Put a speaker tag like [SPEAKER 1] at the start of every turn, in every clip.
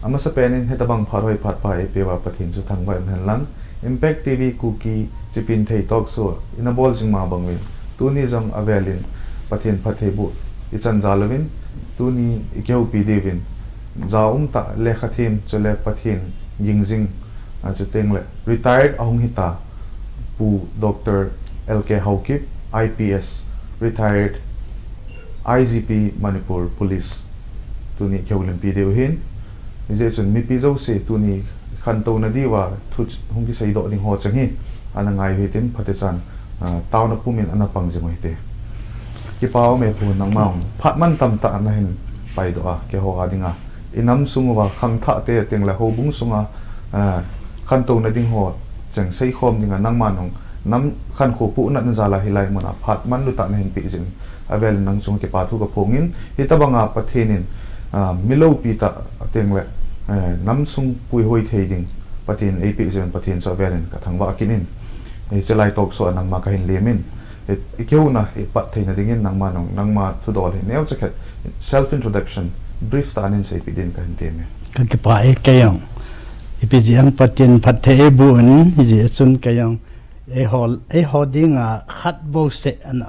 [SPEAKER 1] ama sa penin hetabang pharoi phatpa e pewa pathin chu thangba hanlang Impact TV Kuki Chipinthei Talkshow inabol jing ma bangwin tuni jong avelin pathin phathebu ichan jalawin tuni ikeu pi devin zaum ta lekhathim chole pathin yingjing achuteng le retired ahung hita pu Dr.Lk Haokip IPS retired IGP Manipur Police tuni keulin pi deuhin je chun mi pi zo se tuni khanto na diwa thu hung ki sei do ding ho changi anangai hitin phatechan taw na pumin anapang jemoi te ki paw me pu nang maung phatman tam ta na hin pai do a ke ho adinga inam sungwa khang tha te teng la ho bung sunga khanto na ding ho chang sei khom dinga nang manong nam khan ko pu na jala hilai mona phatman lu ta na hin pi jin avel nang sung ke pa thu ka phongin hitabanga pathenin milo pi ta teng le nam sung pui hoi thei ding pathin ap zen pathin so velen ka thangwa kinin e chelai tok so nang ma ka hin lemin e keu na e pat theina dingin nang ma thu dol he neu chakhet self introduction brief ta anin sei pi din ka hin teme
[SPEAKER 2] kan ke pa e kayong ipijiang pathin pathe bun ji sun kayong e holding a khat bo se an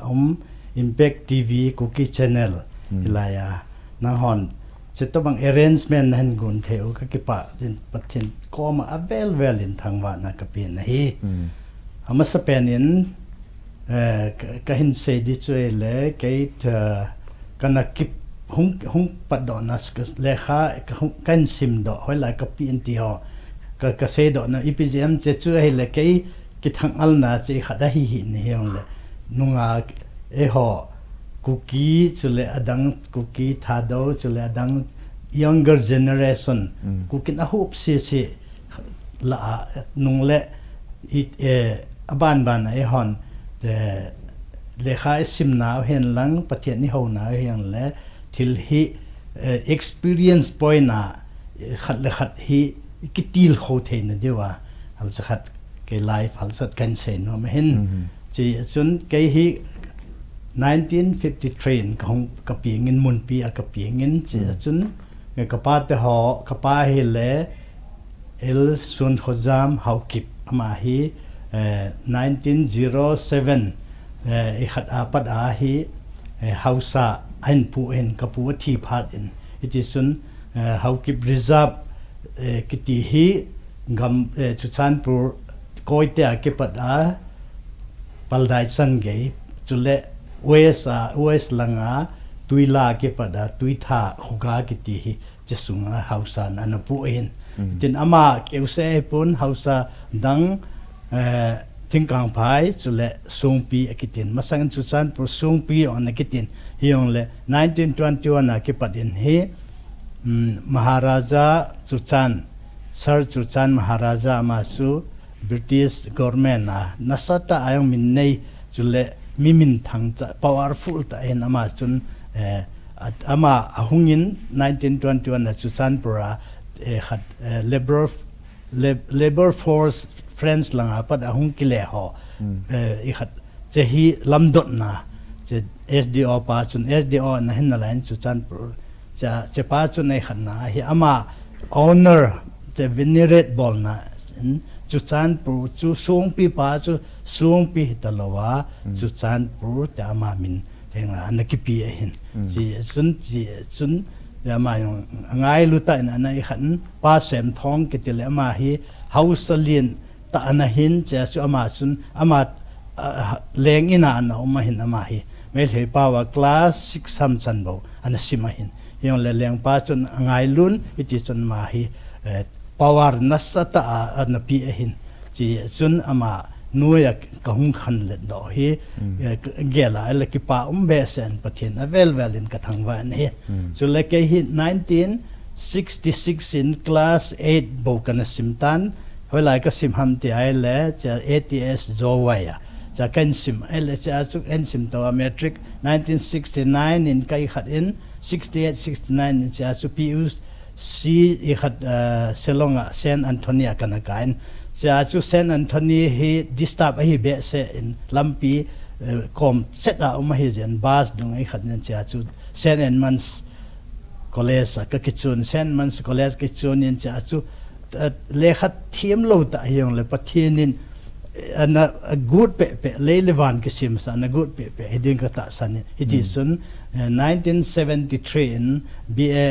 [SPEAKER 2] Impact TV Kuki channel ilaya nang hon chito bang arrangement han gun theu ka kipa din pathin koma avel in thangwa na kapin hi ama sa penin ka hin se di chuele kait kana kip hung padonas ka lekha kan sim do hola ka pin ti ho ka se do na ipgm che chu hele kai ki thangal na che khada hi ni hong le nunga e ho Kuki chule adang Kuki thado chule adang younger generation Kuki na hope si la nungle it ban e hon de lekha simna hen lang pathian ni ho na hen le thil hi experience point na khat hi kitil kho thein dewa hal sakhat ke life hal sat kan se no hen chi chun ke hi 1953 kong kapingin munpi a kapingin chi chun ka pa te ho ka pa hi le el sun khozam Haokip ama hi 1907 e khat apat a hi hausa an pu en kapu thi phat in it is sun Haokip reserve kiti hi gam chuchanpur koite a ke pat a paldai san ge chule west langa tuila ke pada tuitha khoga kiti hi chesunga hausa anapu en tin ama keuse pun hausa dang thingkang phai chule sungpi akitin masang chuchan pro sungpi on akitin hiong le 1921 a ke padin hi maharaja chuchan sir chuchan maharaja masu British government nasata ayong minnei chule mimin thang powerful ta en ama chun ama ahungin 1921 na chuchan pura khat labor force friends langa pat ahung kile ho i khat chehi lamdot na che SDO pa chun SDO na hin na line chuchan pur cha che pa chun nei khanna hi ama owner che venerate bol na chuchan pur chu sungpi pa chu sungpi talowa chuchan pur ta ma min tenga anakipi hin ji sun ya ma yong ngai luta na na khan pa sem thong ke tele ma hi hausalin ta anahin cha chu ama sun ama leng ina na ma hin ama hi mel he pawa class 6 sam chan bo anasima hin yong le leng pa chun ngai lun iti chun ma hi power nasata na pi hin chi sun ama nuya kahung khan le do hi gela le ki pa be sen pathin avel in ka thangwa ne so le ke hi 1966 in class 8 bo kana simtan hola ka simham ti ai le cha ATS zowaya cha kan sim ele cha chu en sim to metric 1969 in kai khat in 68 69 in cha chu pius si i khat selonga San Antonio kana kain cha chu San Antonio hi disturb hi be se in lampi kom set a hi jen bas dung i khat nen cha chu San Edmunds college ka kichun St. Mans college kichun in cha chu le khat thiam lo ta hiang le pathinin a good pe le levan kisim sa na good pe heding ka ta san it is sun 1973 in BA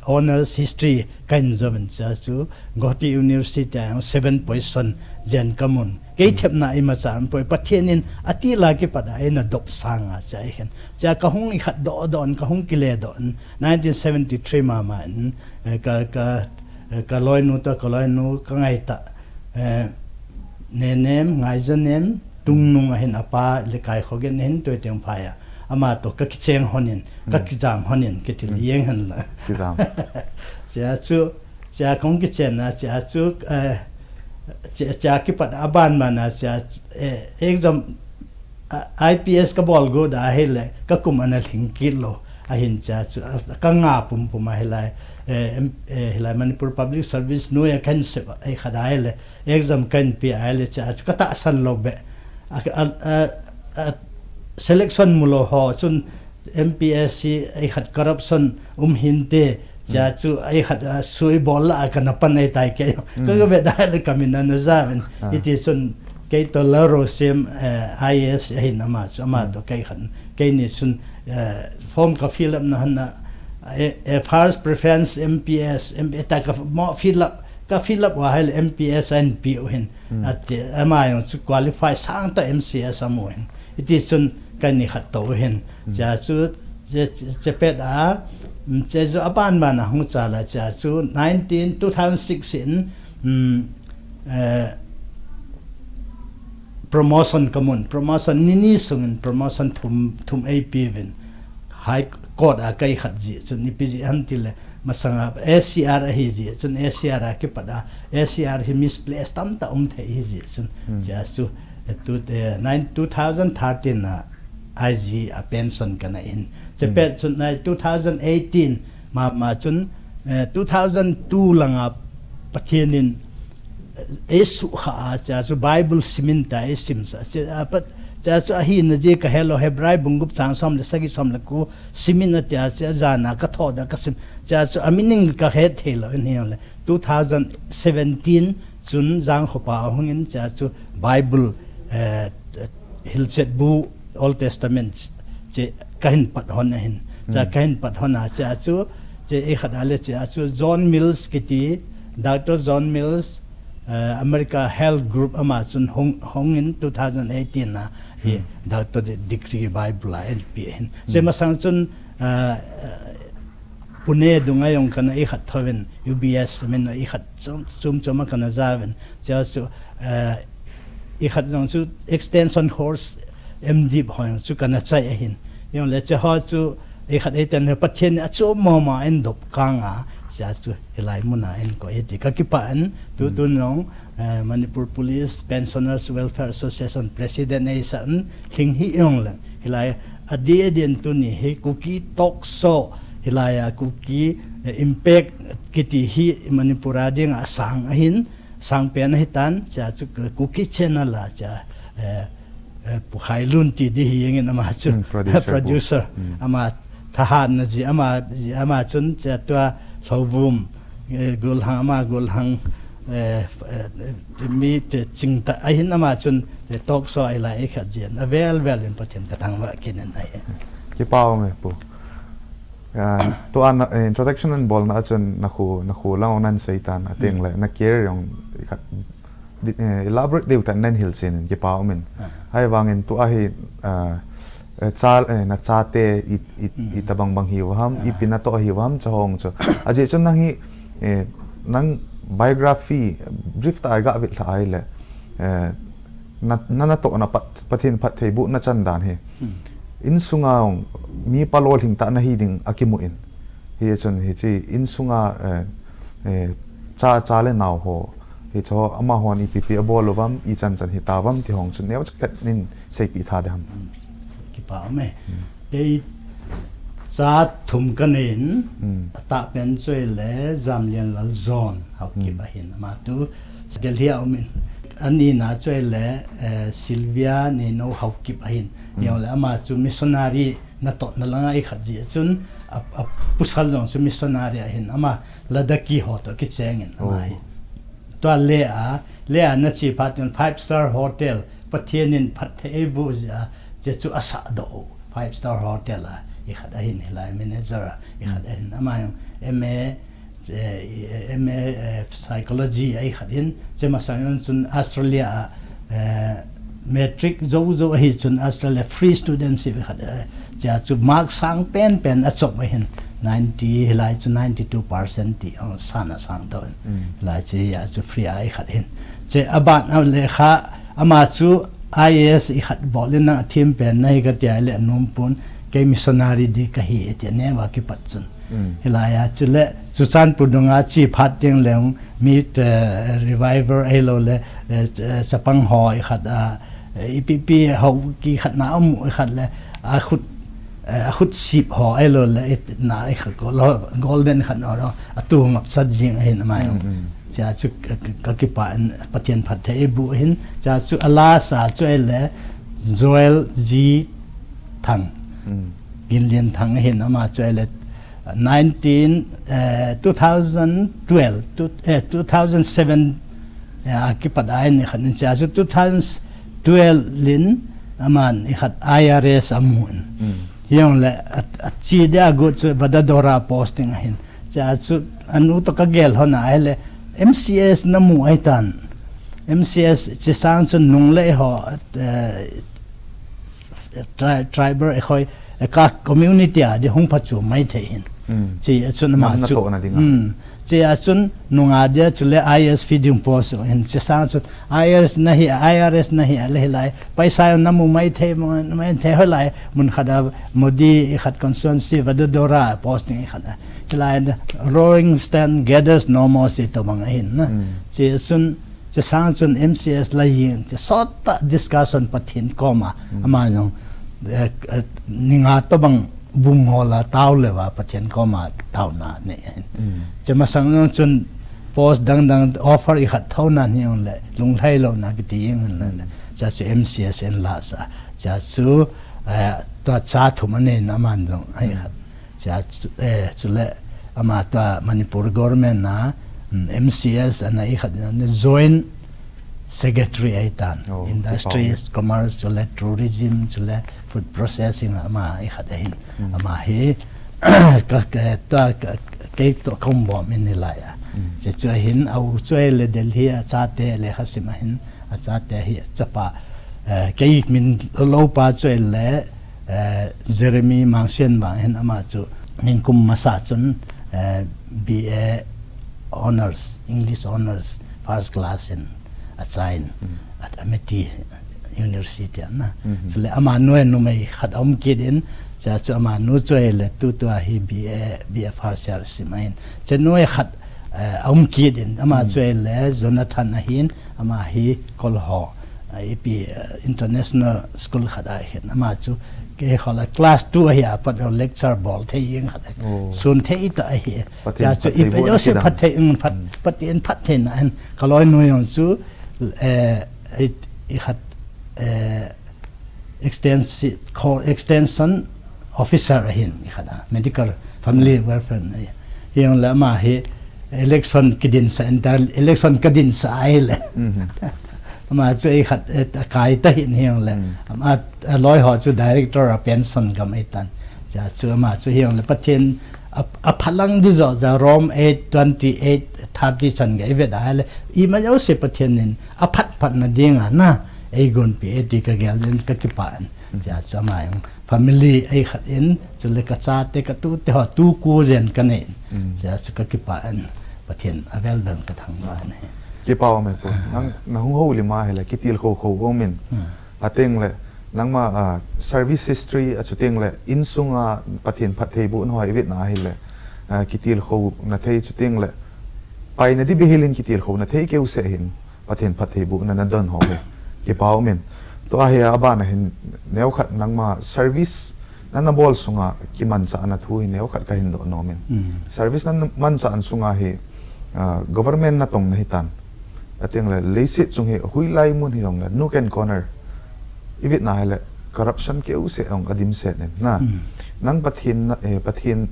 [SPEAKER 2] honors history kan zaman cha chu Gauhati University 7 position jen kamun ke thep na ima san poi pathinin atila ki pada ena dop sanga cha hen cha ka hung i khat do don ka hung kile don 1973 mama ka loi nu ta ka loi nu ka ngai ta nenem ngai zanem tung nung hen apa le kai khogen hen to teng phaya ama to ka kicheng honin ka kijam honin ke til yeng han la
[SPEAKER 1] kijam
[SPEAKER 2] cha chu cha kong kichen na cha chu cha ki pat aban mana cha exam IPS ka bol go da hele ka kum anal hing kilo ahin cha chu ka nga pum pum helai helai Manipur Public Service no ya kan se ai khadaile exam kan pi aile cha ka ta san lo be selection mulo ho chun MPSC ai khat corruption hinte cha chu ai khat sui bol la kana panai tai ke ko be da le kamina na zamen it is sun ke to laro sim IS hin ama to kai khan ke ni sun form ka fill up na na first preference MPS ta ka mo fill up wa hel MPS and PO hin at ama yon su qualify sang ta MCS amoin it is sun kan ni khat to hin cha chu che pe da che zo apan man hong cha la cha chu 2006 in promotion kamun promotion nini sung promotion thum AP vin high court a kai khat ji chun ni pg antil masanga SCR hi ji chun SCR ke pada SCR hi misplaced tam ta the hi ji chun ja chu 2013 na IG a pension kana in sepet chun 2018 ma chun 2002 langa pathienin esu kha cha chu Bible siminta esim sa but cha chu hi na je ka hello hebrai bungup chang som le sagi som la ku simina cha cha jana ka thoda ka sim cha chu amining ka he thelo in hele 2017 chun jang khopa hungin cha chu Bible hilchet bu Old Testament che kahin pat hon hin cha kahin pat hona cha chu che e khadale cha chu John Mills kiti Dr. John Mills America Health Group ama chun hong in 2018 na hi Dr. degree Bible NPN se masang chun Pune dunga yong kana e khat thoven UBS men e khat chum kana zaven cha chu e khat jong chu extension course MD bhoyang chu kana chai hin yong le cha ha chu e khat e tan pathen a chu mama en dop kanga cha chu helai muna en ko e ka ki pa an tu nong Manipur Police Pensioners Welfare Association President e san thing hi yong la helai adi den tu ni he Kuki Talkshow helai Kuki impact kiti hi Manipura ding asang hin sang pen hitan cha chu Kuki channel la cha pukhai lun ti di hingin ama chu producer ama thahan na ji ama chun cha twa LHOUVUM gulhang mi te chingta ahin ama chun te Talkshow ai la ekha jen a vel important ka thangwa kinen ai
[SPEAKER 1] ki pau me pu to an introduction and ball na chun na khu lao nan seitan ateng la na care yong elaborate deu tan nan hil sin ki pau min hai wangin tu a hi chal na chate I tabang bang hi wam I pinato hi wam chahong cho aje chon nang hi nang biography brief ta ga vil thai le na to na pathin phat thei bu na chan dan he in sunga mi palol hing ta na hi ding akimu in hi chon hi chi in sunga cha le naw ho hi cho ama hon IPP abolowam I chan hi tawam ti hong chun neu chak nin sei pi tha dam
[SPEAKER 2] ki pa me dei cha thum kanin ta pen choi le zamlian lal zone Haokip hin ma tu gelhia umin ani na choi le Sylvia ne no Haokip hin yong le ama chu missionary na to na langa I khat ji chun pusal jong su missionary hin ama ladaki ho to ki chengin amai to le a na chi patin 5-star hotel pathianin phathei bu ja che chu asa do 5-star hotel a I khat a hin hilai manager I khat a hin ama MA psychology ai khat in chema sang chun Australia metric zo hi chun Australia free students hi khat cha chu mark sang pen a chok hin 90 hilai chu 92% ti on sana sang to lai chi ya chu free ai khat in che abat na le kha ama chu IAS I khat bolin na thim pen nai ka tia le num pun ke missionary di ka hi ti ne wa ki pat chun hilaya chule chuchan pudunga chi phat ting leng meet reviver elo le chapang ho I khat IPP ho ki khat na khat le a khut sip ho elo le na I khat golden khat no atu ngap sa jing hin mai cha chu ka ki pa pathian phat the bu hin cha chu ala sa chu le Joel G Thang Gillian Thang hin ama chu le 2007 ki padai ni khan cha chu 2012 lin aman I khat IRS amun yong le chi da go chu badadora posting hin cha chu anu to ka gel hona ele MCS na mu ai tan MCS chi sang chu nung le ho tribal e khoi ka community a de hung phachu mai the hin chi chun ma chu chi chun nunga de chule IS feeding post in chi sang chu IRS na hi le lai paisa na mu mai the holai mun khada modi khat constituency vadodora posting khada lai rowing stand gathers no more si to mang hin na chi chun chi sang chun MCS la yin chi sort discussion pathin koma ama no ninga to bang bungola taulewa pathian koma tauna ne chema sang chun post dang offer I khat thona ni on le lunglai lo na ki ting le cha chu MCS en la sa cha chu to cha thumane na man jong ai khat cha chu le ama to Manipur government na MCS ana I khat ne join secretary aitan industries commerce chule tourism chule food processing ama I khat hin ama he ka ta ke to combo min la ya che chu hin au chue le Delhi a cha te le khasima hin a cha te hi chapa ke min lo pa chue le Jeremy Mangsen ba hin ama chu min kum masa chun BA honors English honors first class in assign at Amity University na so le ama no mai khat kidin cha chu ama nu choi le tu hi BA first year simain che no khat kidin ama choi le Jonathan hin ama hi kolho IP international school khada hin ama chu ke khala class 2 hi apat lecture ball the ying khat sun the ta hi cha chu I pe yo se phat the patien phat the na an kaloi no yon chu I had extension officer hin I had medical family welfare hi on la ma hi election kidin sa election kadin sa ai le ma chu I had kai ta hin hi on la ma loi ho chu director of pension gam itan cha chu ma chu hi on la pathin a phalang di zo za rom 828 30 chan ga ive da le I ma yo se pathianin a phat na dinga na ei gon pe eti ka gelden ka kipan ja chama yung family ei khat in chule ka cha te ka tu te ho tu ku zen ka ne ja chu ka kipan pathian avel dang ka thang ba ne
[SPEAKER 1] ki paw me ko nang ho li ma hele ki til kho go min ateng le nang ma service history a chuteng le in sunga pathian phathei bu no hi vet na hi le ki til kho na thei chuteng le pai na di behilin ki til kho na thei keu se hin pathian phathei bu na don ho le ki paw min to a he aba na hin neu khat nang ma service na bol sunga ki man sa na thu hi neu khat ka hin do no min service na man sa an sunga hi government na tong na hitan ateng le leisit chung hi hui lai mun hi ong la nook and corner ivit na hele corruption ke u se ong adim se na nang pathin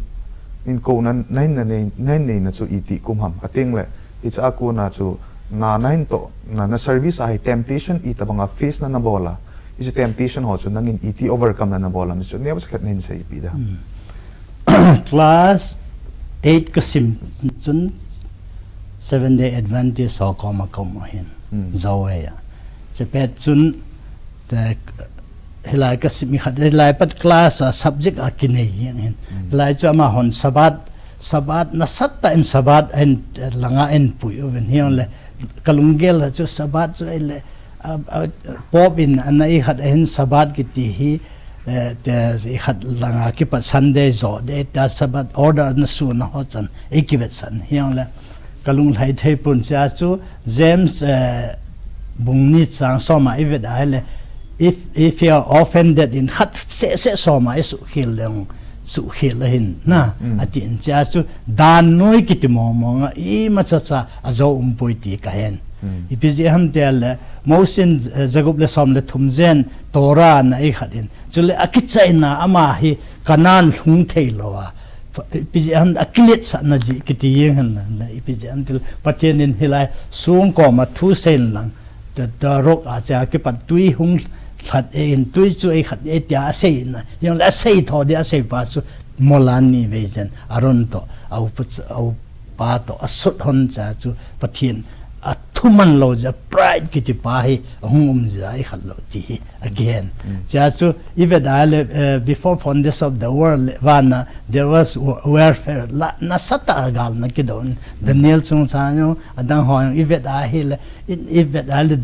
[SPEAKER 1] in ko nan nain na chu iti kumham ating le it's a ko na chu na nain to na service ai temptation ita banga face na bola is a temptation ho chu nangin iti overcome na bola mi chu ne was khat nin se pi da
[SPEAKER 2] class 8 kasim chun 7-day Adventist ho koma hin zawe ya chepet chun the helai kasim mi khat helai pat class subject a kinai hin helai chama hon sabat na satta in sabat en langa en pui oven hion le kalungel chu sabat chu le pop in anai khat en sabat ki ti hi te khat langa ki pa Sunday zo de ta sabat order na su na ho chan ekivet san hion le kalung lai thei pun cha chu James bungni chang soma evet ale if you are offended in khat se soma su khil hin na atin cha chu dan noi kitimo monga I ma cha azo umpoiti ka hen ipiji ham tel mosin zagup le som le thumzen tora na I khatin chule akichaina ama hi kanan hlung theilowa ipiji ham akilet sa na ji kiti yeng han la ipiji ham tel patenin hilai sung ko ma thu sen lang the rok a cha ki pat tui hung khat in tui chu e khat e tia sei na yong la sei tho dia sei pa su molani vejen aron to au pa to asut hon cha chu pathin a thuman lo ja pride ki ti pa hi hungum ja I khat lo ti again cha chu even before foundation of the world wana there was warfare na sata gal na kidon Daniel chung sa nyo adang hoyang even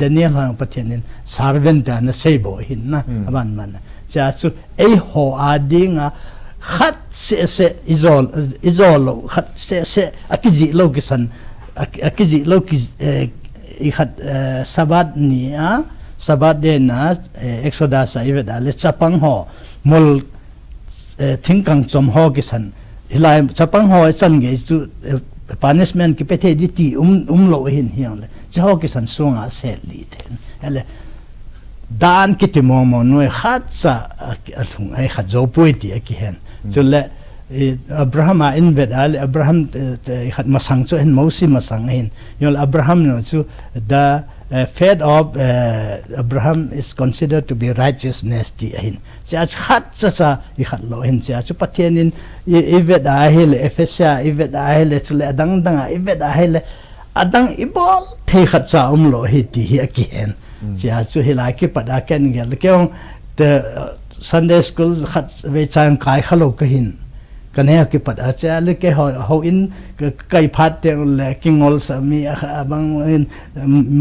[SPEAKER 2] Daniel hoyang pathin servant na sebo hin na aban man cha chu e ho adinga khat se izol khat se akiji lo kisan akiji lo ki ikhat sabat ni sabat de na exodus ivet ale chapang ho mol thingkang chom ho kisan hilai chapang ho chan ge chu punishment ki pethe di ti lo hin hiang le chaho kisan sunga se li then ale dan ki ti mo no khat sa athung ai khat zo poiti ki hen chule Abraham Abraham had masang so and mosi masang hin yol Abraham no so the faith of Abraham is considered to be righteousness ti hin chach khat sa I khat lo hin cha chu pathianin evet ahil efesa evet ahil chule adang evet ahil adang ibol the khat sa lo hi ti hi ki hen cha chu hilai ki padaken gel keong the Sunday school khat ve chang kai khalo ka hin kanaya ki pat acha le ke ho in kai phat te le kingol sa mi abang in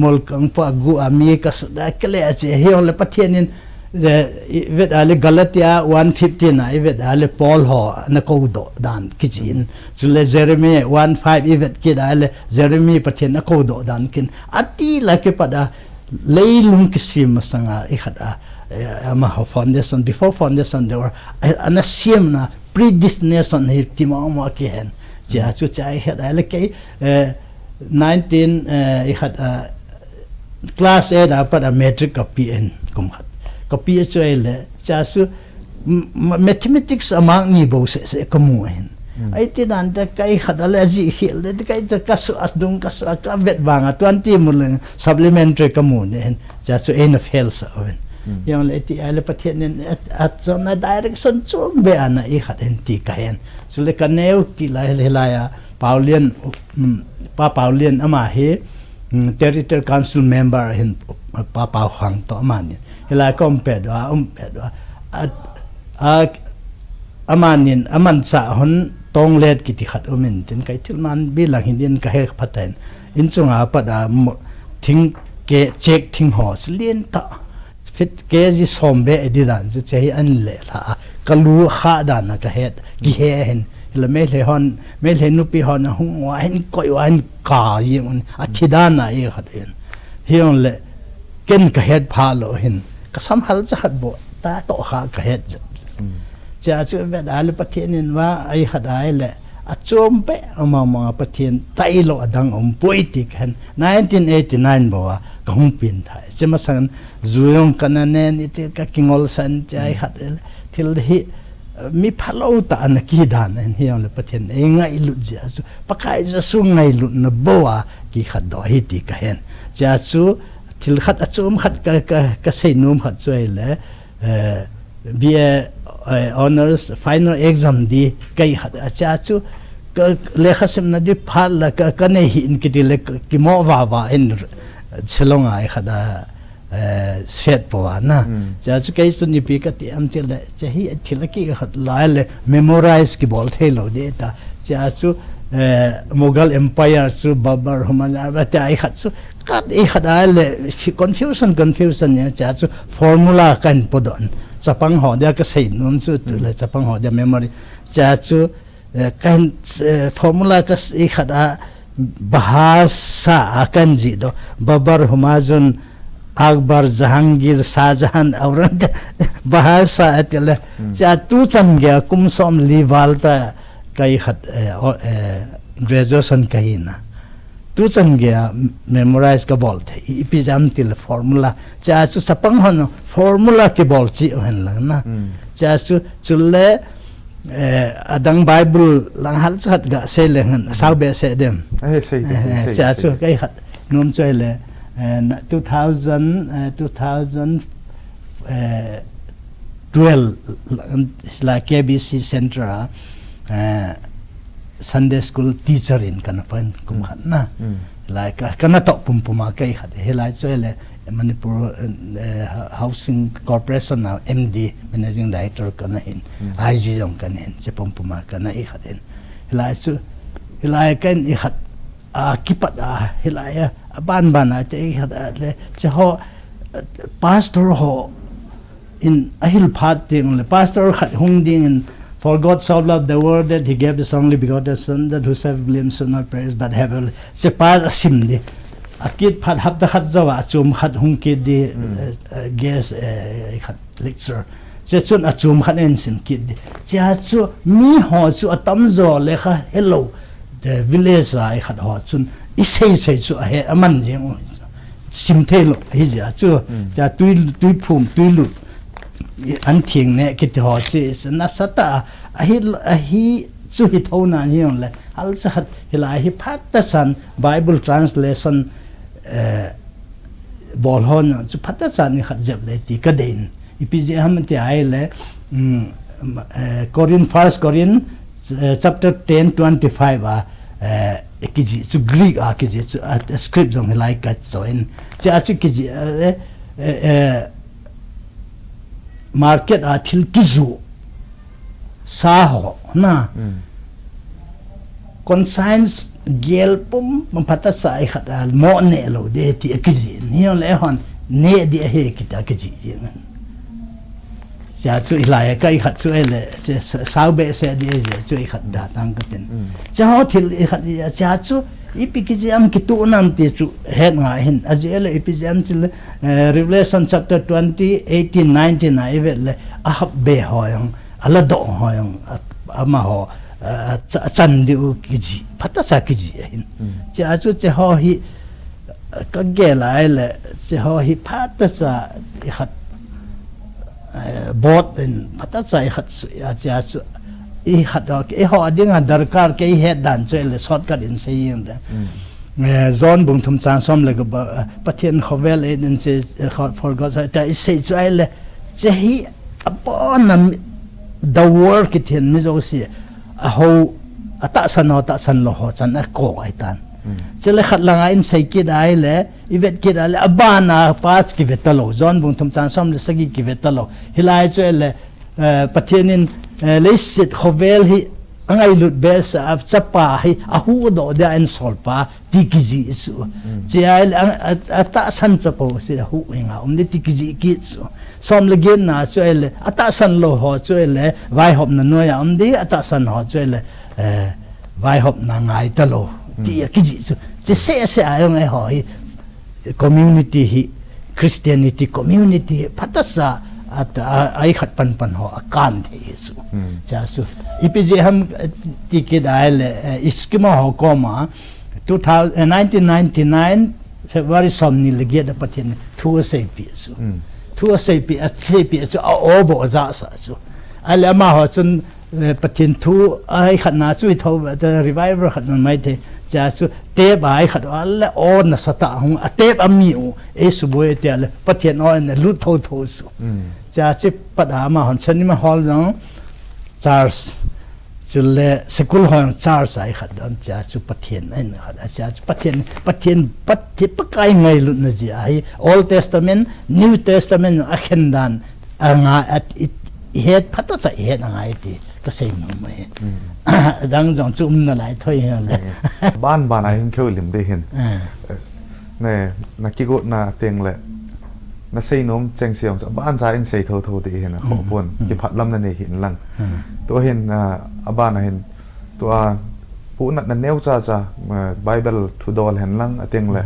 [SPEAKER 2] mol kang pa gu ami ka da kle ache he le pathianin vet ale Galatia 1:15 na vet ale Paul ho na ko do dan kijin chule Jeremiah 1:5 vet ki da ale Jeremiah pathian na ko do dan kin ati la ke pada leilung kisim sanga I khada ama foundation before foundation there were anasiam na predestination he timamo ki hen cha chu chai het ale ke 19 I had class 8 apa metric copy en kum khat copy choile cha su mathematics among ni bo se kamu hen ai ti dan ta kai khadal aji hil de kai ta kasu asdung kasu ka vet banga 20 muleng supplementary kamu ne cha su en of health oven yang le ti ale pathian at zona direction chum be ana I khat en ti ka hen so le kaneu ki la helaya Paulian ama he territorial council member hin pa khang to man helai compare amanin aman cha hon tong let ki ti khat omin tin kai thilman bi lang hindin ka he phaten in chunga pada thing ke check thing ho lien ta fit ke ji sombe edidan chu chei an le la kalu kha dan ka het gi he hen le me le nu pi hon hung wa hen koi wan ka yin athidana I khaten hion le ken ka het pha lo hin ka sam hal cha khat bo ta to kha ka het cha chu ve da le pathianin wa ai khadai le achom pe ama pathian tailo adang poetic han 1989 bawa kahung pin thai sema sang zuyong kananen ite ka kingol san chai hat til hi mi phalo ta an ki dan en hiang le pathian e ngai lu ja su pakai ja su ngai lu na bawa ki khat do hi ti ka hen cha chu til khat achom khat ka seinum khat choi le BA honors final exam di kai khat cha chu lekha sem na di phal la ka nei hin ki di le ki mo wa in chelong ai khada set po na cha chu kai sun ni pi ka ti am til cha hi thila ki khat la le memorize ki bol thelo de ta cha chu Mughal Empire chu Babur Humayun ba ta ai khat chu kat e khada le confusion ya cha chu formula kan podon chapang ho dia ka sei nun chu le chapang ho dia memory cha chu kan formula ka e khada bahasa akan ji do Babur Humayun Akbar Jahangir Shahjahan auran bahasa atile cha tu chan gya kum som livalta kai khat graduation kai na tu chan gya memorize ka bol the ipizam til formula cha chu sapang hon formula ke bol chi hen lang na cha chu chulle adang bible lang hal chat ga se le han sau be se dem cha chu kai khat nom choi le 2012 like KBC Center Sunday school teacher in kanapan kum khat na like kana to pumpuma kai khat helai chole Manipur housing corporation now MD managing director kana in IG jong kana in che pumpuma kana I khat in helai kan I khat kipat helai ban che khat le che ho pastor ho in ahil phat ding le pastor khat hung ding in for God so loved the world that he gave his only begotten son that whosoever believes should not perish but have se pa sim di akit phat hab da khat zawa chum khat hung ki di guest khat lecture che chun achum khat en sim ki di cha chu mi ho chu atam zo le kha hello the village ai khat ho chun I sei chu he aman jeng sim thelo hi ja chu cha tui phum tui lu an thieng ne ki ho chi na sata hi chu hi thona hi on le al sa khat hila hi phat ta san bible translation bol hon chu phat ta san ni khat jab le ti ka dein ipj ham ti ai le first Korean chapter 10:25 kiji chu Greek kiji chu script jong like ka join cha chu kiji market athil kizu saho na conscience gel pum mampata sai khata mo ne lo de ti kiji ni le hon ne di he kita kiji yen cha chu ilai kai khat chu ele se sau be se di chu khat da tang ka ten cha ho thil khat cha chu ipikiji am kitu nam ti chu het nga hin azele ipijam chil Revelation chapter 20 18 19 na evel ahab be hoyang ala do hoyang ama ho chan diu kiji phata sa kiji hin cha chu che ho hi ka ge lai le che ho hi phata sa khat bot in phata sa khat cha chu I khat e ho adinga darkar ke he dan chele shortcut in saying da zone bung thum chan som le pathian khovel in se for God ta say chele chehi upon the work it in mizo si a ho ata san lo ho chan ko ai tan chele khat langa in say kid ai le ivet kid ale abana pas ki vetalo zone bung thum chan som le sagi ki vetalo hilai chele pathianin lesit khovel hi angai lut bes af chapa hi ahu do da en solpa tikiji su chial ata san chapo si hu inga umni tikiji ki som legen na chuele ata san lo ho chuele vai hop na noya umdi ata san ho chuele vai hop na ngai ta lo ti kiji su che se ayong ai ho hi community hi Christianity community patasa at ai khat pan ho akan the su cha su ipg ham ticket aile iskima ho koma 1999 February somni lege da pathin thu sei pi su thu sei pi a sei pi su obo za sa su ale ma ho chun pathin thu ai khat na chui tho the revival khat mai the cha su te bai khat alle on na sata hung a te ami u e su boe te ale pathin on lu tho su cha chi pada ma hon sanima hall no charles chule school hon charles ai khat don cha chu pathin ai na khat cha pathin pakai ngai lu na ji ai old testament new testament a khen dan anga at it het phata cha het angai ti ka sei no mai dang jong chum na lai thoi ha le
[SPEAKER 1] ban ai kheu lim de hin ne na ki go na teng le na sei nom cheng seong ban za in sei tho de hin ho pon ki phat lam na ne hin lang to hin abana hin to pu na neu cha bible thu dol hen lang ateng le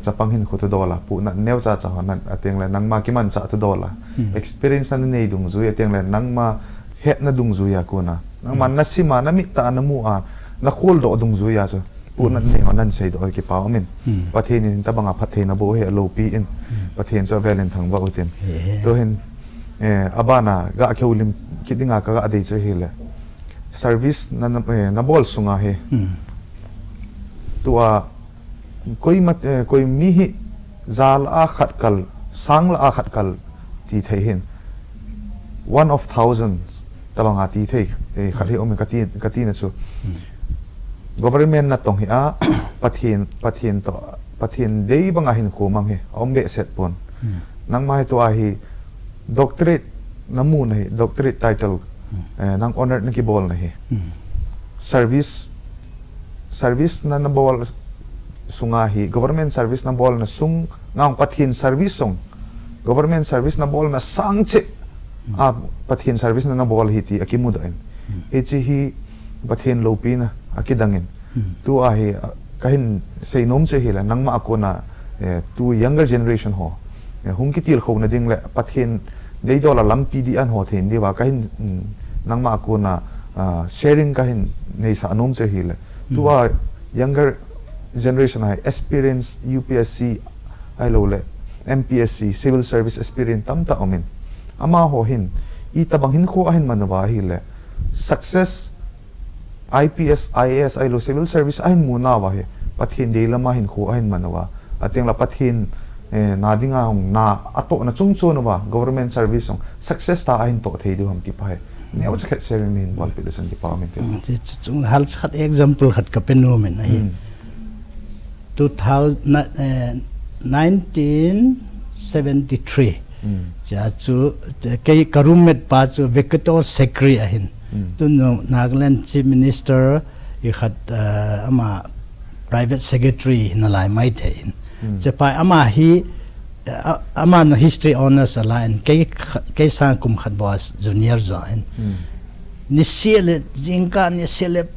[SPEAKER 1] chapang hin khu thu dola pu na neu cha hanan ateng le nang ma ki man cha thu dola experience na nei dung zu ateng le nang ma het na dung zu ya ko na nang man na sima na mi ta na mu a na khol do dung zu ya so pu na ne hanan sei do ki pa min pathin in ta banga phathe na bo he lo pi in pathin so velen thang ba utin to hin abana ga kheulim kidinga ka ga dei chu hele service na bol sunga he tua koi mi hi zal a khat kal sang la a khat kal ti thei hin one of thousands tabanga ti thei khat hi om ka ti na chu government na tong hi a pathin dei banga hin ko mang he om be set pon nang mai to a hi doctorate namu na hi doctorate title nang honor na ki bol na hi service na bol sunga hi government service na bol na sung ngang pathin service song government service na bol na sang che a pathin service na bol hi ti akimudain echi hi pathin lopi na akidangin tu a hi kahin sei nom che hi la nang ma ko na tu younger generation ho hung ki til kho na ding le pathin dei dola lampi di an ho then di wa kahin nang ma ko na sharing kahin nei sa nom che hi le tu a younger generation hai experience UPSC ai lo le MPSC civil service experience tam ta omin ama ho hin I tabang hin ko ahin manawa hi le success IPS IAS ai lo civil service ahin muna wa he pathin de lama hin ko ahin manawa ateng la pathin na dinga hong na ato na chung chu na wa government service song success ta ahin to thei du ham ti pa he ne wa chat sharing min bol pedesan ti pa min
[SPEAKER 2] ti chung hal khat example khat ka penu men hi 1973 cha chu ke karumet pa chu Victor Secretary ahin tu Nagaland Chief Minister I khat ama private secretary na lai mai thein cha pa ama hi ama na history honors align ke sang kum khat boss junior join ni sele jinka ni sele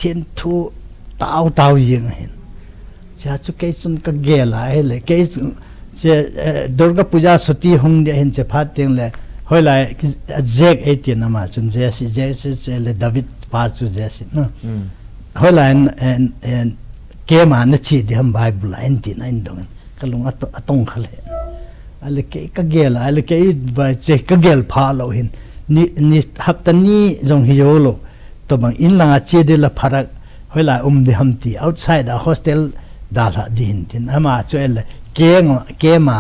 [SPEAKER 2] thin thu tau yin hin cha chu ke sun ka gela hele ke che Durga Puja Suti hung de hin che phat teng le hoi lai jek 18 nama chun jesi le David pa chu jesi no hoi lai en ke ma na chi de ham Bible 99 dong kalung atong khale ale ke ka gela ale ke ba che ka gel pha lo hin ni hapta ni jong hiolo to bang in langa che de la pharak hoi lai de ham ti outside a hostel dala din tin ama chuel ke ma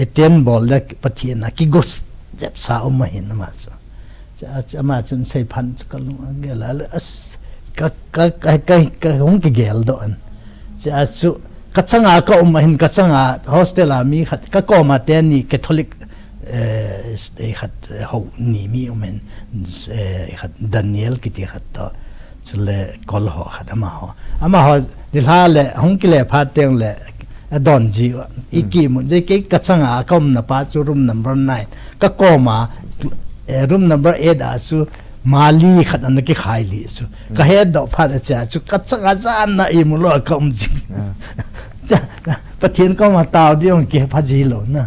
[SPEAKER 2] eten bol la pathian ki gos jap sa hin ma cha ma chun sei phan kalung gel as ka hong ki gel do an cha chu kachanga ka hin kachanga hostel a mi khat ka ko ma te ni catholic khat ho ni mi khat Daniel ki ti khat to chule kol ho khadama ho ama ho dilhale hongkile phateng le adon ji iki mu je ke kachanga kom na pa chu room number 9 ka koma room number 8 asu mali khadan ki khaili su ka he do phat cha chu kachanga jan na imulo kom ji pathin ko ma taw diong ke phaji lo na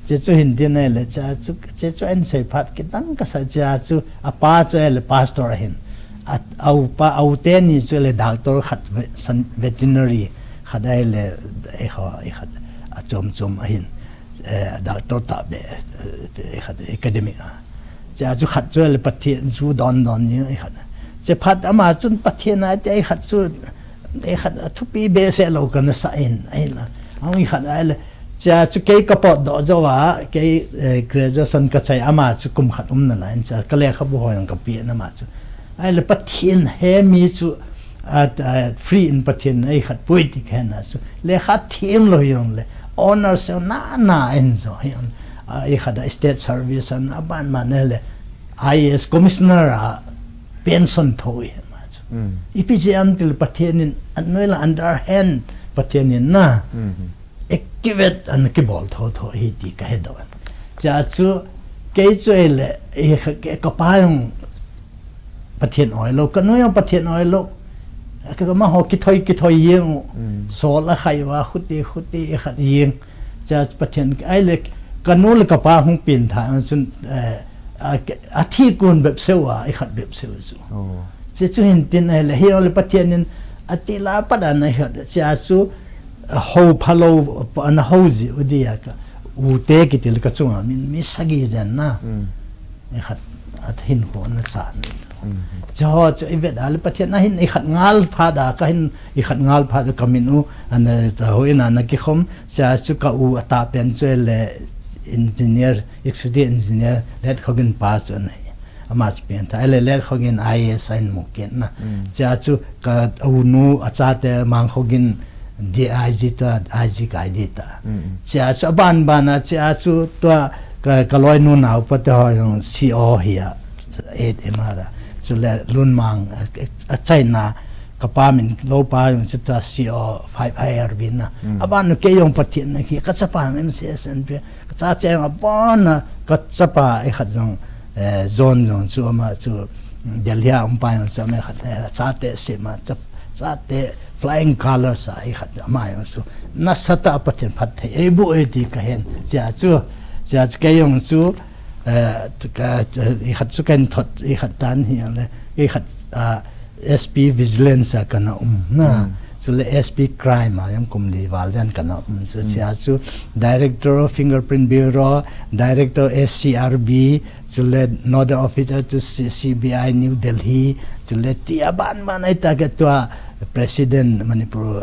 [SPEAKER 2] chế chú hình tin này là chế chú anh xây phát cái đăng cái sao chế chú apa chú là pastor hin au tên ni chú là doctor khát veterinary khát đây là khát chôm hin doctor tabe khát academic chế chú khát chú là phát hiện chú don như khát chế phát ama chú phát hiện này chế khát chú khát thu pi bê sẽ lâu cái nó sai ai là ông khát ai là cha chú cái kapot đó cho wa cái graduation cái chạy ama chú cùng khát nè lại cha cái lẽ khắp buổi yang kapi nè mà chú ai là bắt thiên he mi chú free in bắt thiên ai khát bui thì cái na chú lẽ khát thiên lo yang lẽ honor sao na en zo yang ai khát state service an aban mà nè IAS commissioner pension thôi mà chú IPGM til bắt thiên anh nói là underhand bắt thiên na activate an cái ball thôi hi ti ka he don cha chu cái chơi là cái kapang pathian oi lo kan no pathian oi lo cái mà họ cái thôi yeng so la khai wa khuti khat yeng cha pathian ai le kan no le kapa hung pin tha sun a thi kun bep sewa ai khat bep sewa chu chu hin tin ai le hi le pathian in atila padan ai khat cha chu hou phalo an houzi udia ka u te ki til ka chunga mi sagi jan na e khat at hin ho na chan jo cho ivet al pathian na hin e khat ngal pha da ka hin e khat ngal pha da kaminu an ta hoina na ki khom cha chu ka u ata pen chele engineer exudi engineer let khogin pass an ama pen ta le let khogin IAS in muken na cha chu ka u nu acha te mang khogin DIG ta IG ka data cha cha ban cha chu to ka loi nu nau pa te ho CO hia 8 mara chu le lun mang a China ka pa min lo pa yung chu ta CO 5 IRB na aban ke yung pathin na ki ka cha pa MCSN pe ka cha che nga bon ka cha pa e khat jong zone chu ma chu Delhi pa yung cha me khat cha te se ma cha te flying colors ai khat ma yo su na sata pathen phat the e bu e ti ka hen cha ke yong chu ka i khat su kan thot i khat tan hi le i khat SP vigilance kana na so le SP crime yang kum li wal jan kana so cha chu director of fingerprint bureau director SCRB so le nodal officer to CBI New Delhi so le ti aban man ai ta ke to President Manipur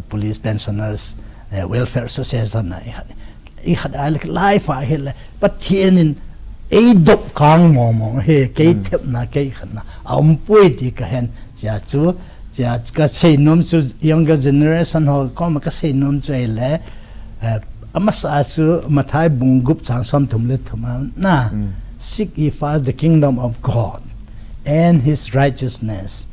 [SPEAKER 2] Police Pensioners Welfare Association I had a life I had but in a dog kang momo he kate na kayana poetic hen jatu jatka say num to younger generation hall come ka say num to ele amasasu matai bungup sang som tum le thuma na seek ye first the kingdom of God and his righteousness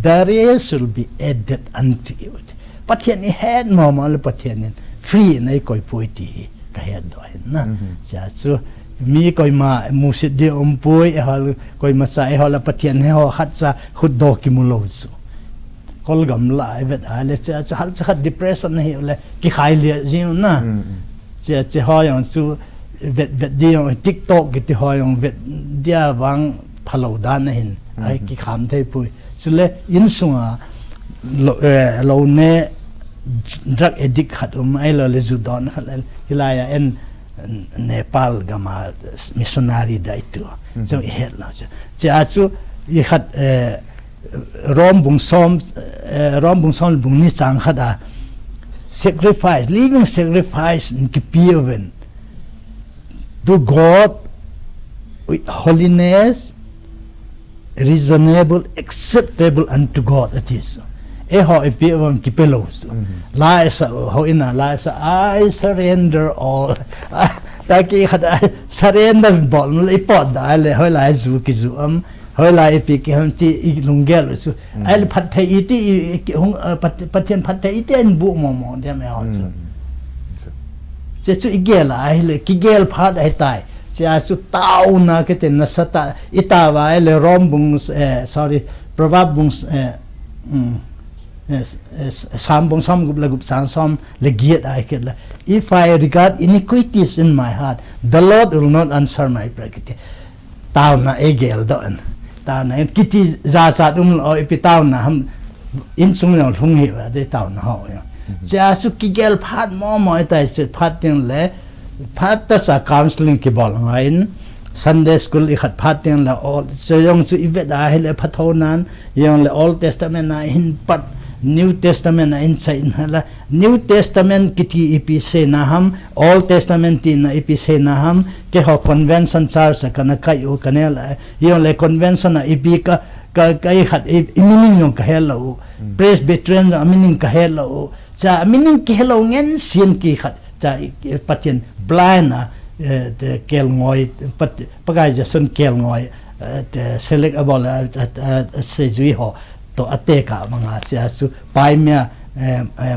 [SPEAKER 2] the rest will be added unto you. But he had normal, but he free in a koi poeti ka head na so mi koi ma musit de poi hal koi ma sa hal pathian he ho khat sa khud do ki mulosu kol gam la evet ale cha hal cha depression he le ki khai le jin na che ho yang su vet de TikTok ki ho yang vet dia wang phalo dan hin ai ki kham thei pui sule in sunga lo ne drug addict khat ai lo le zudon halal hilaya en Nepal gama missionary daitu so he la cha chu I khat rom bung som bung ni chang khada sacrifice living sacrifice in kipiven to God with holiness reasonable acceptable unto God it is e ho e pi on kipelos la sa ho ina la sa I surrender all ta ki khada surrender bol le pot da le ho la zu ki zu ho la e pi ki ham ti lungel su ai phat thai iti hung pathian phat thai iti en bu mo de me ho chu igela ai le ki gel phat ai tai cha su tau na ke ten na sata itawa le rom bung sorry probab bung sam bong som gup la gup sang som le giat I ke la if I regard iniquities in my heart the Lord will not answer my prayer kiti tao na egel do an tao na kiti za o ipi tao na ham in sung no thung hi wa de tao na ho ya ja su ki gel phat mo tai se phat ting le phat ta sa counseling ki bol ngain Sunday school I khat phat ting la all so yong su ivet a hele phathonan yong le Old Testament na hin pat New Testament na inside hala New Testament kiti ipi se na ham Old Testament na ipi se na ham ke ho convention char sa kana kai u kanel yong le convention na ipi ka kai khat meaning yong ka hello Presbyterian meaning ka hello cha meaning ki hello ngen sin ki khat cha patien blind the kel ngoi pagai ja sun kel ngoi select about se jui ho to ateka manga cha su pai mia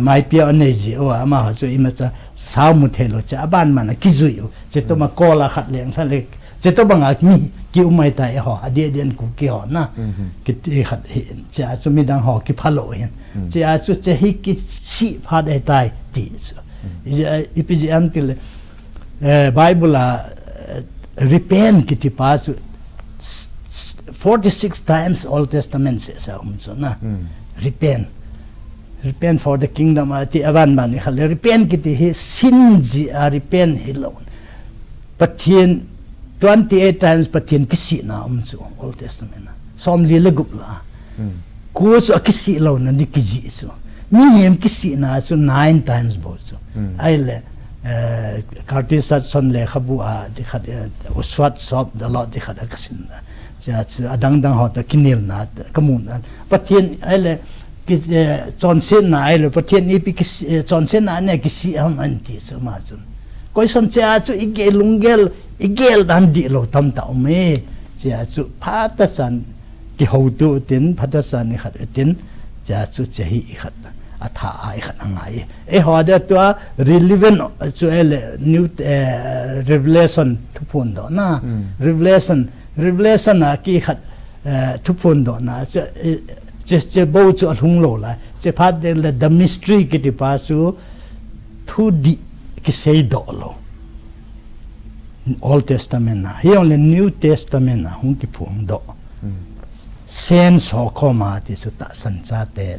[SPEAKER 2] mai pia energy o ama ha chu imacha samu thelo cha ban mana kizui che to ma kola khat leng thale che to banga mi ki umai ta ho ade den ku ki ho na ki khat cha chu mi dang ho ki phalo hin cha chu che hi ki si pha dai tai ti chu ipgm til Bible repent kiti pas 46 times Old Testament says so na repent for the kingdom ti avan mani khale repent kiti he sin ji repent hilon pathin 28 times pathin kisi na so Old Testament na som li lagupla ko so kisi lo na ni kiji so mi hem kisi na so 9 times bo so aile Kartisat son le khabu a dikhat uswat sob the lot dikhat akasin cha adang dang hot kinil na kamun pathin aile ki chonsin na aile pathin ipi ki chonsin na ne kisi am anti so ma chun koi son cha chu igel dan di lo tam ta me cha chu phatasan ki hotu tin phatasan ni khat tin cha chu chehi khat atha ai khat angai hoda to relevant to new revelation thupun do na revelation na ki khat thupun do na che bo chu hung lo la che phat de the mystery ki ti pa su thu di ki sei do lo Old Testament na he only New Testament na hung ki phum do sense ho koma ti su ta san cha te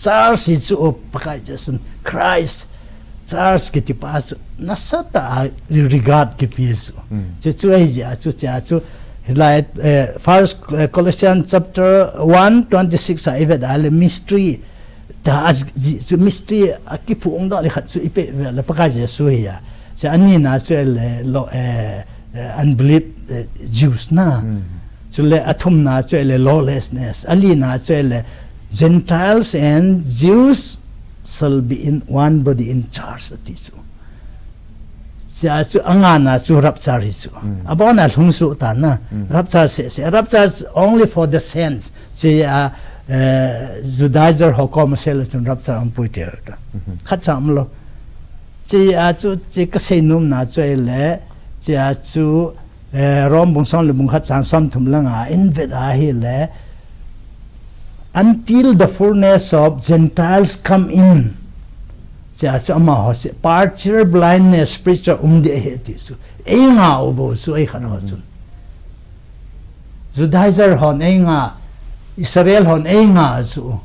[SPEAKER 2] Charles is upakajasan Christ Charles kiti pas nasata regard ki piso chu chu like first Colossians chapter 1:26 even al mystery ta mystery akipu ongda le khat su ipe la pakaja su ya sa anina su lo unbelief Jews na so le athum na so le lawlessness alina so le Gentiles and Jews shall be in one body in charge of this. Su angana su rapture su. Abona lungsu ta na rapture se rapture only for the saints. Si Judaizer hokom selson rapture am puiter. Khatsam lo. Si su kasenum na le si su rom bung son le bung khat sang som thum langa invite a hi le until the fullness of Gentiles come in. Partial blindness, spiritual umdehetis. Enga obo so ay kanawasun. Judaizer hon enga, Israel hon enga so.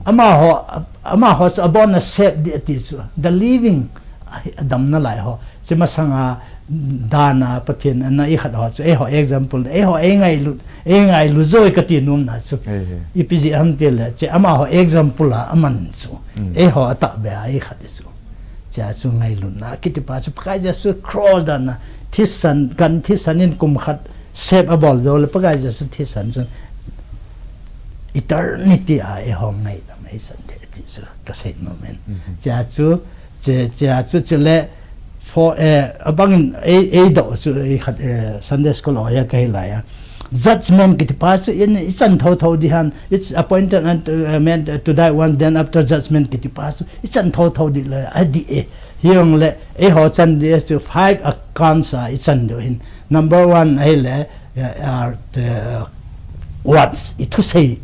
[SPEAKER 2] Ama ho sa abona set dietis. The living adam na lai ho. Si masanga dana patin na ikhat ho so ho example ho engai lu zoi katinum na so ipiji amtel che ama ho example aman so ho ata be ai khat so cha chu ngai lu na kiti pa chu kai ja su crawl dana thisan kan thisanin kum khat save abol zo le pagai ja su thisan so eternity ho ngai da mai san de chi so ka sei moment cha chu le for abang a do so Sunday school oya kailaya judgment kiti pasu in isan tho di han it's appointed and meant to die one then after judgment kiti pasu isan tho di la adi hiong le ho chan di to 5 accounts isan do hin number 1 le are the words it to say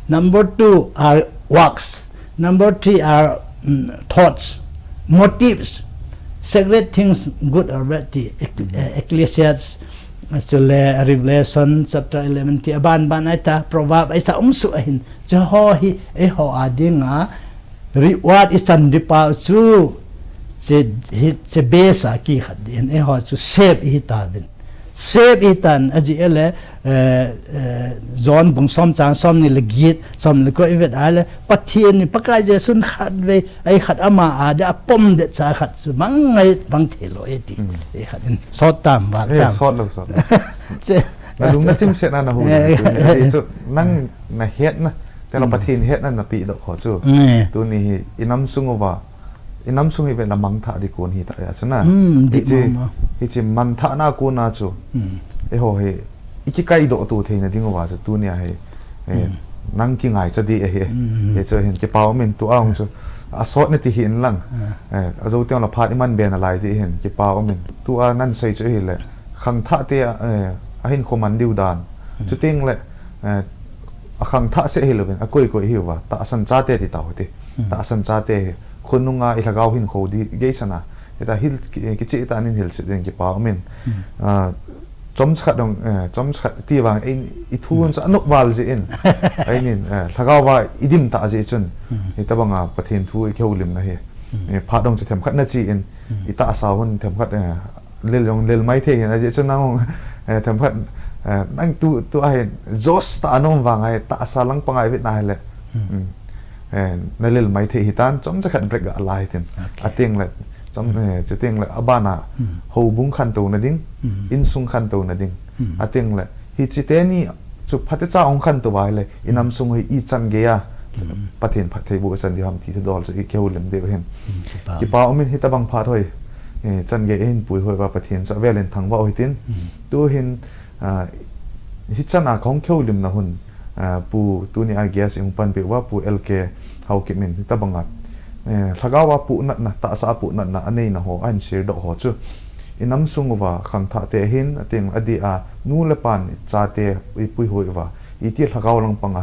[SPEAKER 2] number 2 are works. Number 3 are thoughts, motives. Sacred things, good or bad. Ecclesiastes, Revelation chapter 11 ti aban ita proverb isa ahin jahohi eho adinga reward isan dipa su se besa ki khadin eho su save hitabin save hitan aji ele zon bung som chang som ni legit som le ko evet ale pathian ni pakai je sun khat ve ai khat ama ada pom de cha khat su mangai bang thelo eti e khatin sotam ba tam
[SPEAKER 1] sot lo sot na lung na chim set na hu chu nang na het naแต่เราปะทินเฮ็ดนั่นน่ะปีดอกขอจูตัวนี้อิน้ำซุงว่าอิน้ำซุงเป็นละมังทะดิโกนฮีตะซะนะฮิจิมันทะนากูนาจูเอโหเฮอิกิไกดอกตัวเทนะดิงว่าจะตัวเนี่ยเฮนั่งกิงไงจะดีเฮจะเห็นจะเปาเมนตัวอ้างจูอาซอดนี่ที่เห็นลังอาจูเตียงละพาดมันเบนอะไรที่เห็นจะเปาเมนตัวนั่นใส่จะเห็นเลยขังทะเตียเห็นคมันดิวดานจุดติ้งเลยขังท่าเสียหิลเป็นกุยหิวว่าตาสันจ้าเตติตาวติตาสันจ้าเตคนนุ่งอิหลากาวหินโคดีเกยสนะแต่หิลกิจิตานินหิลสิเดงกิปาวมินจอมชัดดงจอมชัดที่วางอิทูนจะนุกวาลสิอินไอ้นี่ถ้าเขาว่าอิดิมตาจิจุนนี่ตะบังประเทศทูเขียวลิมนะเฮพาดงจะเทมขัดนาจีอินอิตาสาวคนเทมขัดเลี้ยงเลี้ยงไม่เที่ยนะจิจุนนั่งเทมขัดนั่งตัวไอ้จอสตาโนมวางไอ้ตาสาลังปังไอ้เวียดนามเลยนั่นเลยไม่เที่ยตันจอมจะขัดเบรกอะไรทีอาเตียงเลยจอมจะเตียงเลยอาบ้านะหูบุ้งขันตัวนั่นดิ้งอินซุงขันตัวนั่นดิ้งอาเตียงเลยฮิจิเตนี่จุดพัฒนาองขันตัวไว้เลยอินำซุงให้อีจันเกียประเทศพัฒนาบุษดีทำที่จะดอลจะเกี่ยวเล่มเดียวเห็นกี่ป่าวมินฮิตาบังพาด้วยจันเกียเห็นปุยหัวว่าประเทศจะเวลินทางว่าหิตินตัวเห็นฮิตจันอาของเขียวลิมนะหุ่นปูตัวนี้ไอเกสยังปันเปว่าปูเอลเคเฮากิมินตะบังงัดถ้าก้าวว่าปูนั่นนะตาสาปูนั่นนะอันนี้นะหัวอันเชียร์ดอกหัวจูอิน้ำซุงว่าขังท่าเตหินเตียงอดีอานูเลปันจ่าเตอีปุยหัวว่าอีที่ถ้าก้าวลังปังไอ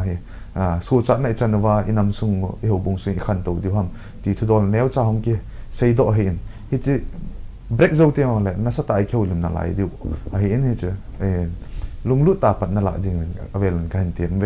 [SPEAKER 1] สู้จัดในจันว่าอิน้ำซุงเอวบุงซุงขันตัวดิวhamที่ทุดอนแนวจ่าของเกใส่ดอกเห็นฮิจิเบรกโจเตียงอะไรน่าสไตล์เขียวลิมนั่นไหลดิวไอเห็นฮิจิลุงลุตาปัดนั่นละจริงๆเวลาการเตียนเว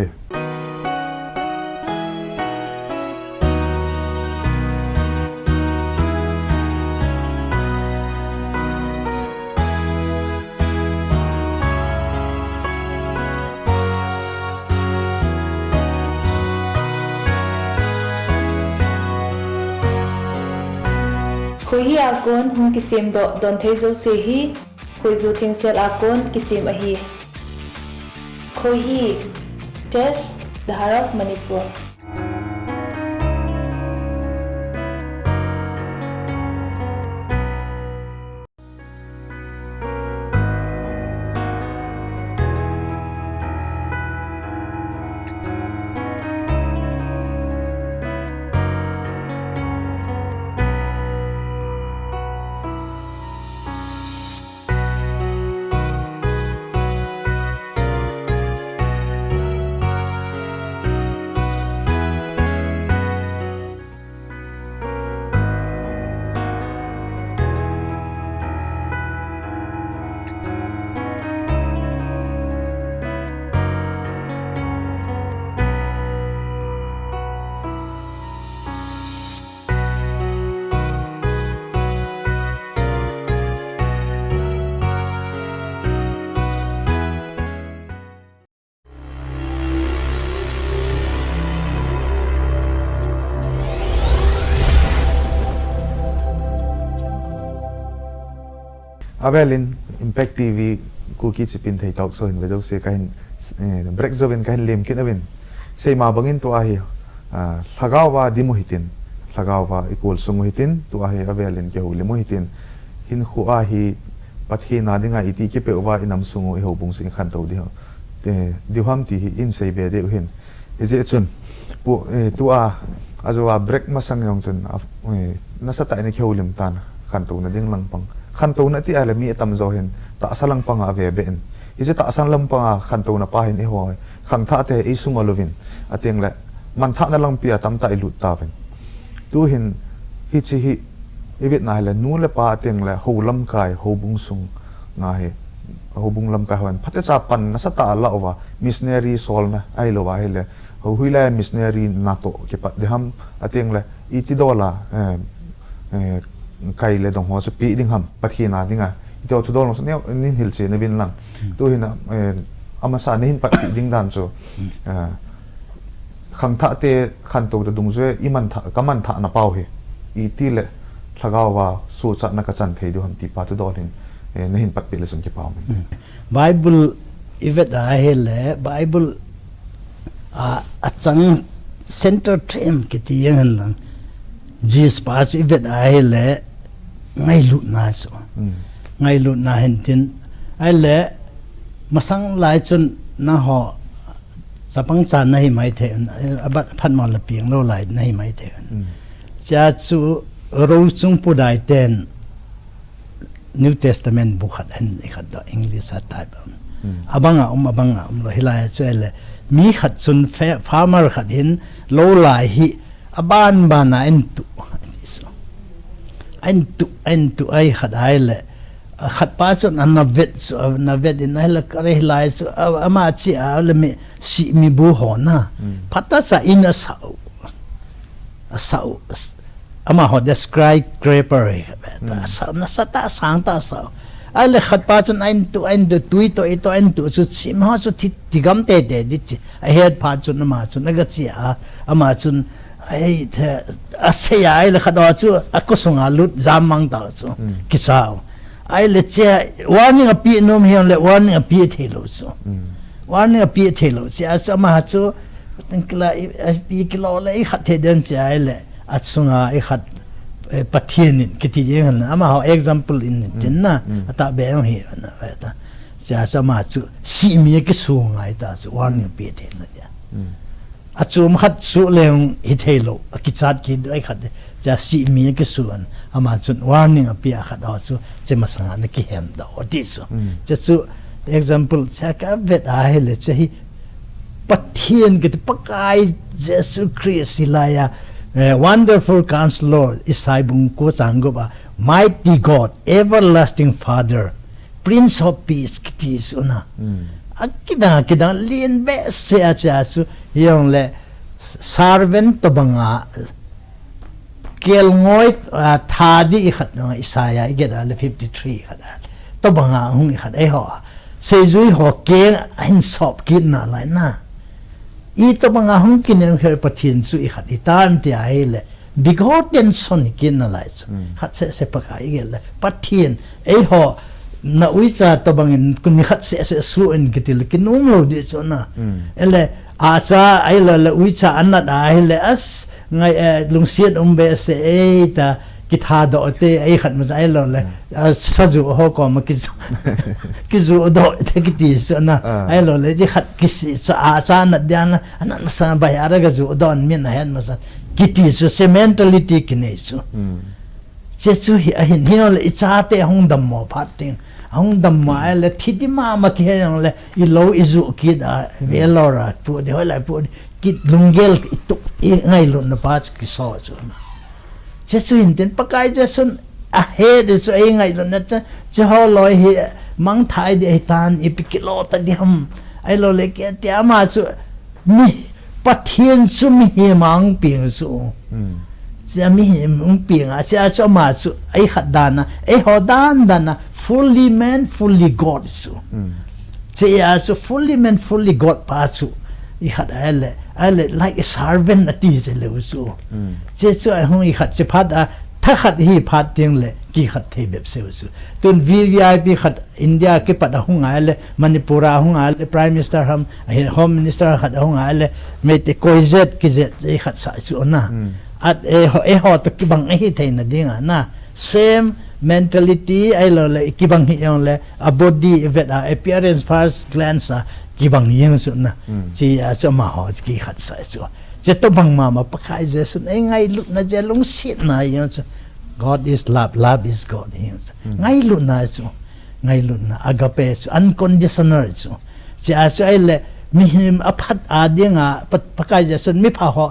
[SPEAKER 3] คุยฮีอากอนหุ่นกิซิมโดนเทโซเซฮีคุยจูทิงเซลอากอนกิซิมอฮีคุยฮี Test the Heart of Manipur
[SPEAKER 1] Avelin Impact TV Kuki Chipinthei Talkshow hin vejo se kain break zoven kain lem kin avin sei ma bangin to ahi lagawa dimu hitin lagawa equal sumu hitin to ahi Avelin ke huli mo hitin hin khu ahi pathi na dinga iti ke pewa inam sungu e hobung sing khan to di diwam ti in sei be de hin eze chun pu tu a azwa break masang yong chun nasa ta ni kheulim tan khan to na ding lang pangขันตัวนั่นที่อะไรมีตำโจเห็นตาสลังปังอาเวเบนอีจะตาสลังปังอาขันตัวน่ะป้าเห็นไอ้หัวขังท่าเตะไอ้สุงอลวินอาเตียงแหละ man tha na lang pia tam ta ilut ta ven tu hin hi chi hi evit na le nu le pa teng le ho lam kai ho bung sung nga he ho bung lam kai han phate cha pan na sa ta la wa missionary sol na ai lo wa hele ho hui la missionary na to ke pa de ham ateng le I ti dola kai le dong ho se pi ding ham pathi na dinga to tu dol ne nin hil che ne bin lang tu hin ama sa ne hin pat ding dan so khang tha te khan to da dung zwe I man tha ka man tha na pau he I ti le thagaw wa so chat na ka chan thei du ham ti pa tu dol hin ne hin pat pe le sum ke pau
[SPEAKER 2] Bible ivet a hele Bible a chang center theme ki ti yang lang Jesus pas ivet a hele ngai lut na so ngai lut na hen tin ai le masang lai chun na ho sapang chan na hi mai the abat phan ma la piang lo lai na hi mai the cha chu ro chung pu dai ten New Testament book hat en ikhat do English at type abanga lo hilai chele mi khat chun farmer khat hin lo lai hi aban bana entu entu ai khat ai le khat pa chun na vet in ai la kare hilai so ama chi a le mi si mi bu ho na phata sa in a sau ama ho describe scraper ta sa na sa ta sang ta sa ai le khat pa chun ein du tui to ito en tu su chi ma su ti gam te di chi ai head pa chun ma chun na ga chi a ama chun ai the a se ai le khat chu a ko sunga lut zamang ta so ki sao ai le che warning a pi nom hian le warning a pi thelo so warning a pi thelo si a sa ma chu tankla pi kilo le I khat the den chi ai le at sunga I khat pathian kiti jeng ama ho example in tinna ata be hi na ta sia sama chu si mi ke su ngai ta su warning pe the na ja achum khat su leung hi thelo ki chat ki dai khat ja si mi ke su an ama chun warning pe khat ho su che masanga na ki hem da oti so che su example cha ka vet a hele che hi pathian ke pakai Jesus Christ silaya wonderful counselor isai bung ko changoba mighty God everlasting Father Prince of Peace kiti suna akida lin be se acha su yong le servant to banga kel ngoi thadi khat no Isaiah igeda le 53 khat to banga hung khat ai ho se zui ho ke hin sop kin na lai na ito mga hungkin ng pathin su ikhat itan ti ai le bigoten son kin na lai su khat se pakai gel pathin ei ho na uicha to bangin kun khat se su en kitil kinum lo di so na ele asa ai la uicha anna da ai le as ngai lungsian umbe se ta kitha do te ai khat ma ai lo le saju ho ko ma kizu do te kiti so na ai lo le ji khat kisi sa na diana anan sa ba ya ra ga zu don min na hen ma sa kiti so se mentality kine so che su hi a hin hin le cha te hong dam mo phating hong dam ma le thidi ma ma ke yang le I lo izu ki da velora pu de ho la pu kit lungel tu ngai lo na pa ki so so Jesu hinten pakai Jesun ahead so ai ngai lo na cha ho loi hi mang thai de tan ipikilo ta diam ai lo le ke ti ama su mi pathian su mi mang ping su sia mi mang ping a sia so ma su ai khat dana ai ho dana fully man fully God su sia so fully man fully God pa su I khat ale like a servant ati se le su che chu ai hung I khat che phat a tha khat hi phat ting le ki khat the beb se su tun VIP khat India ke pat hung ale Manipura hung ale prime minister home minister khat hung ale me te koizet ki zet I khat sa su na at ho to ki bang hi theina dinga na same mentality ai lo le ki bang hi yong le a body vet appearance first glance kibang yang su na chi a chama ho ki khat sa su je to bang ma pakai je su ngai lut na je long sit na yang su God is love is God yang ngai lut na su ngai lut na agape su unconditional su si a su ai le มีอภัดอาเดียงอ่ะปากกาจะสุนมีพาหอ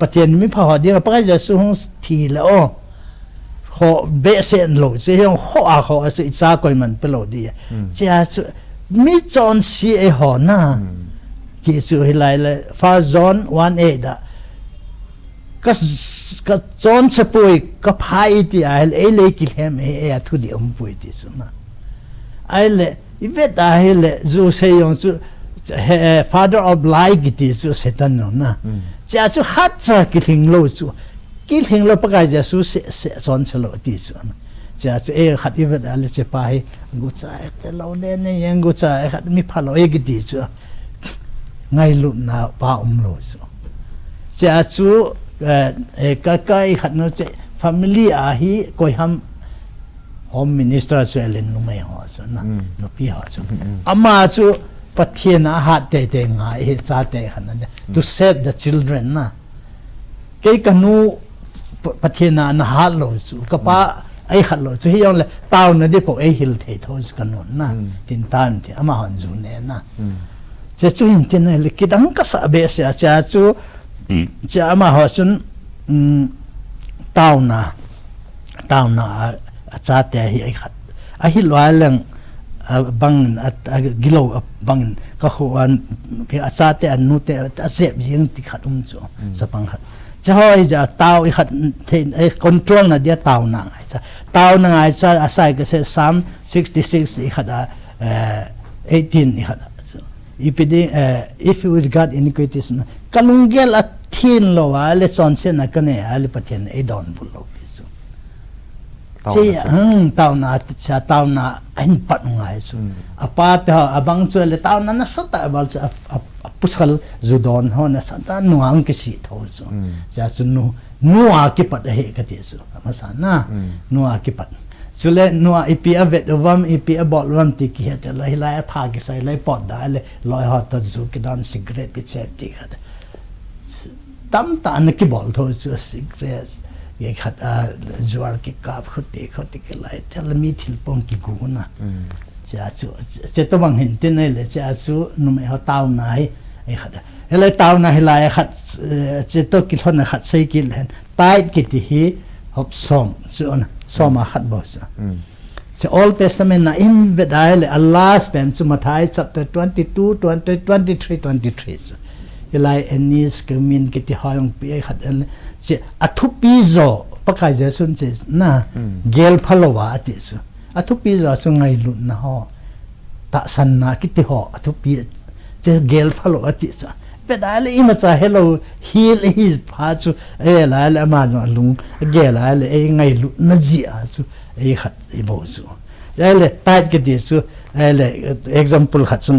[SPEAKER 2] ประเทศมีพาหอเดียงปากกาจะสุนทีแล้วขอเบสเซนโหลดเสียงข้ออาเขาสิจ้าก่อยมันไปโหลดดีจะมีจอนซีไอหอน่ะกี่สุดหลายเลยฟ้าจอนวันเอ็ดก็จอนสปุยก็พายที่ไอเลยกิเลมทุดีปุยที่สุดนะไอเลยอีเวทไอเลยจูเซียงจูfather of lie กิติจูเซตันนนะจะจูฮัตจะกิลิงโลจูกิลิงโลปะกายจะจูเสจอนสโลที่สุดจะจูขัดอีเวทอะไรจะไปกูจะแต่เราเนี่ยยังกูจะขัดมีพลังกิติจูไงลุน่าป้าโลจูจะจูก็ขัดโน้ตfamily อาฮีก็ทำ home minister ส่วนเล่นนุ่มหัวส่วนนะนุ่มพี่หัวส่วนอามาจูประเทศน่ะหัดเตะง่ายเหตุการณ์เตะขนาดนี้ to save the children นะเกี่ยกันนู้ประเทศน่ะหัดโลสูก็ป้าไอ้ขัดโลสูที่ยังเลยตาวนั่นที่พวกไอ้ฮิลเททอสกันนู้นนะทินตานที่อามาหันจูเน่นะจะจู่เห็นที่นั่นเลยคิดอังกษาเบสจะจู่จะอามาหัวสุนตาวน่ะจะเตะไอ้ขัดไอ้ฮิลว่าเรื่องบังกิโลบังก็ควรพี่อาจารย์แต่นู้นแต่เสียบยิงที่ขัดจูสปังขัดจะให้จะตาวอีขัดเทนคอนโทรลน่ะเดี๋ยวตาวนั่งไอ้จ้ะตาวนั่งไอ้จ้ะอาศัยก็เสีย366อีขัด18อีขัดอีพีนี้if you regard iniquities ก็ลุงเกลอัดทิ้งโลว่าเลสอนเซนกันเนี่ยอะไรประเทศไอ้ดอนบุลโลเจ้าตาวน่ะจะตาวน่ะอันปัดง่ายสุดอาปาเตออาบังส่วนเลยตาวน่ะสัตย์บอลจะพุสลจุดอนหัวน่ะสัตย์นัวอังกฤษทอสุจะสุนัวกิปัดเหตุกันที่สุมาสันนะนัวกิปัดสุดเลยนัวอีพีอเวทวัมอีพีอบอลวัมที่ขี้เหตุเลยไล่พากิใส่ไล่ปอดได้เลยลอยหอดตัดสุกิดอนซิกเรตกิเชฟที่กันตั้มตานักกิบอลทอสุซิกเรตยังขัดจวาร์กิกาบขุดตีกันไล่จะละมีทิลปงกิกูนะจะต้องบังเห็นที่ไหนเลยจะสู้นุ่มเขาตาวไหนไอ้ขัดอะไรตาวไหนไล่ขัดจะต้องกินคนขัดใส่กินเห็นตายกิติฮีฮอบซอมส่วนซอมขัดบอสจะ Old Testament นะอินเวดายเลย Allah spends สุมาท้าย chapter 22 23 อะไรอันนี้ก็มีกิติหอยงปีขัดอะไรจะอัทุปีโซปะกายจะสุนเจสนะเกลพลวะติสอัทุปีโซสุงไงลุนนะฮะตาสันนะกิติหออัทุปีจะเกลพลวะติสเป็นอะไรอีมาจะเฮลโลฮีลฮีสพาสุอะไรมาโนลุงเกลอะไรไงลุนจีอาสุขัดอีโบสุอะไรตายกิติสุอะไร example ขัดสุน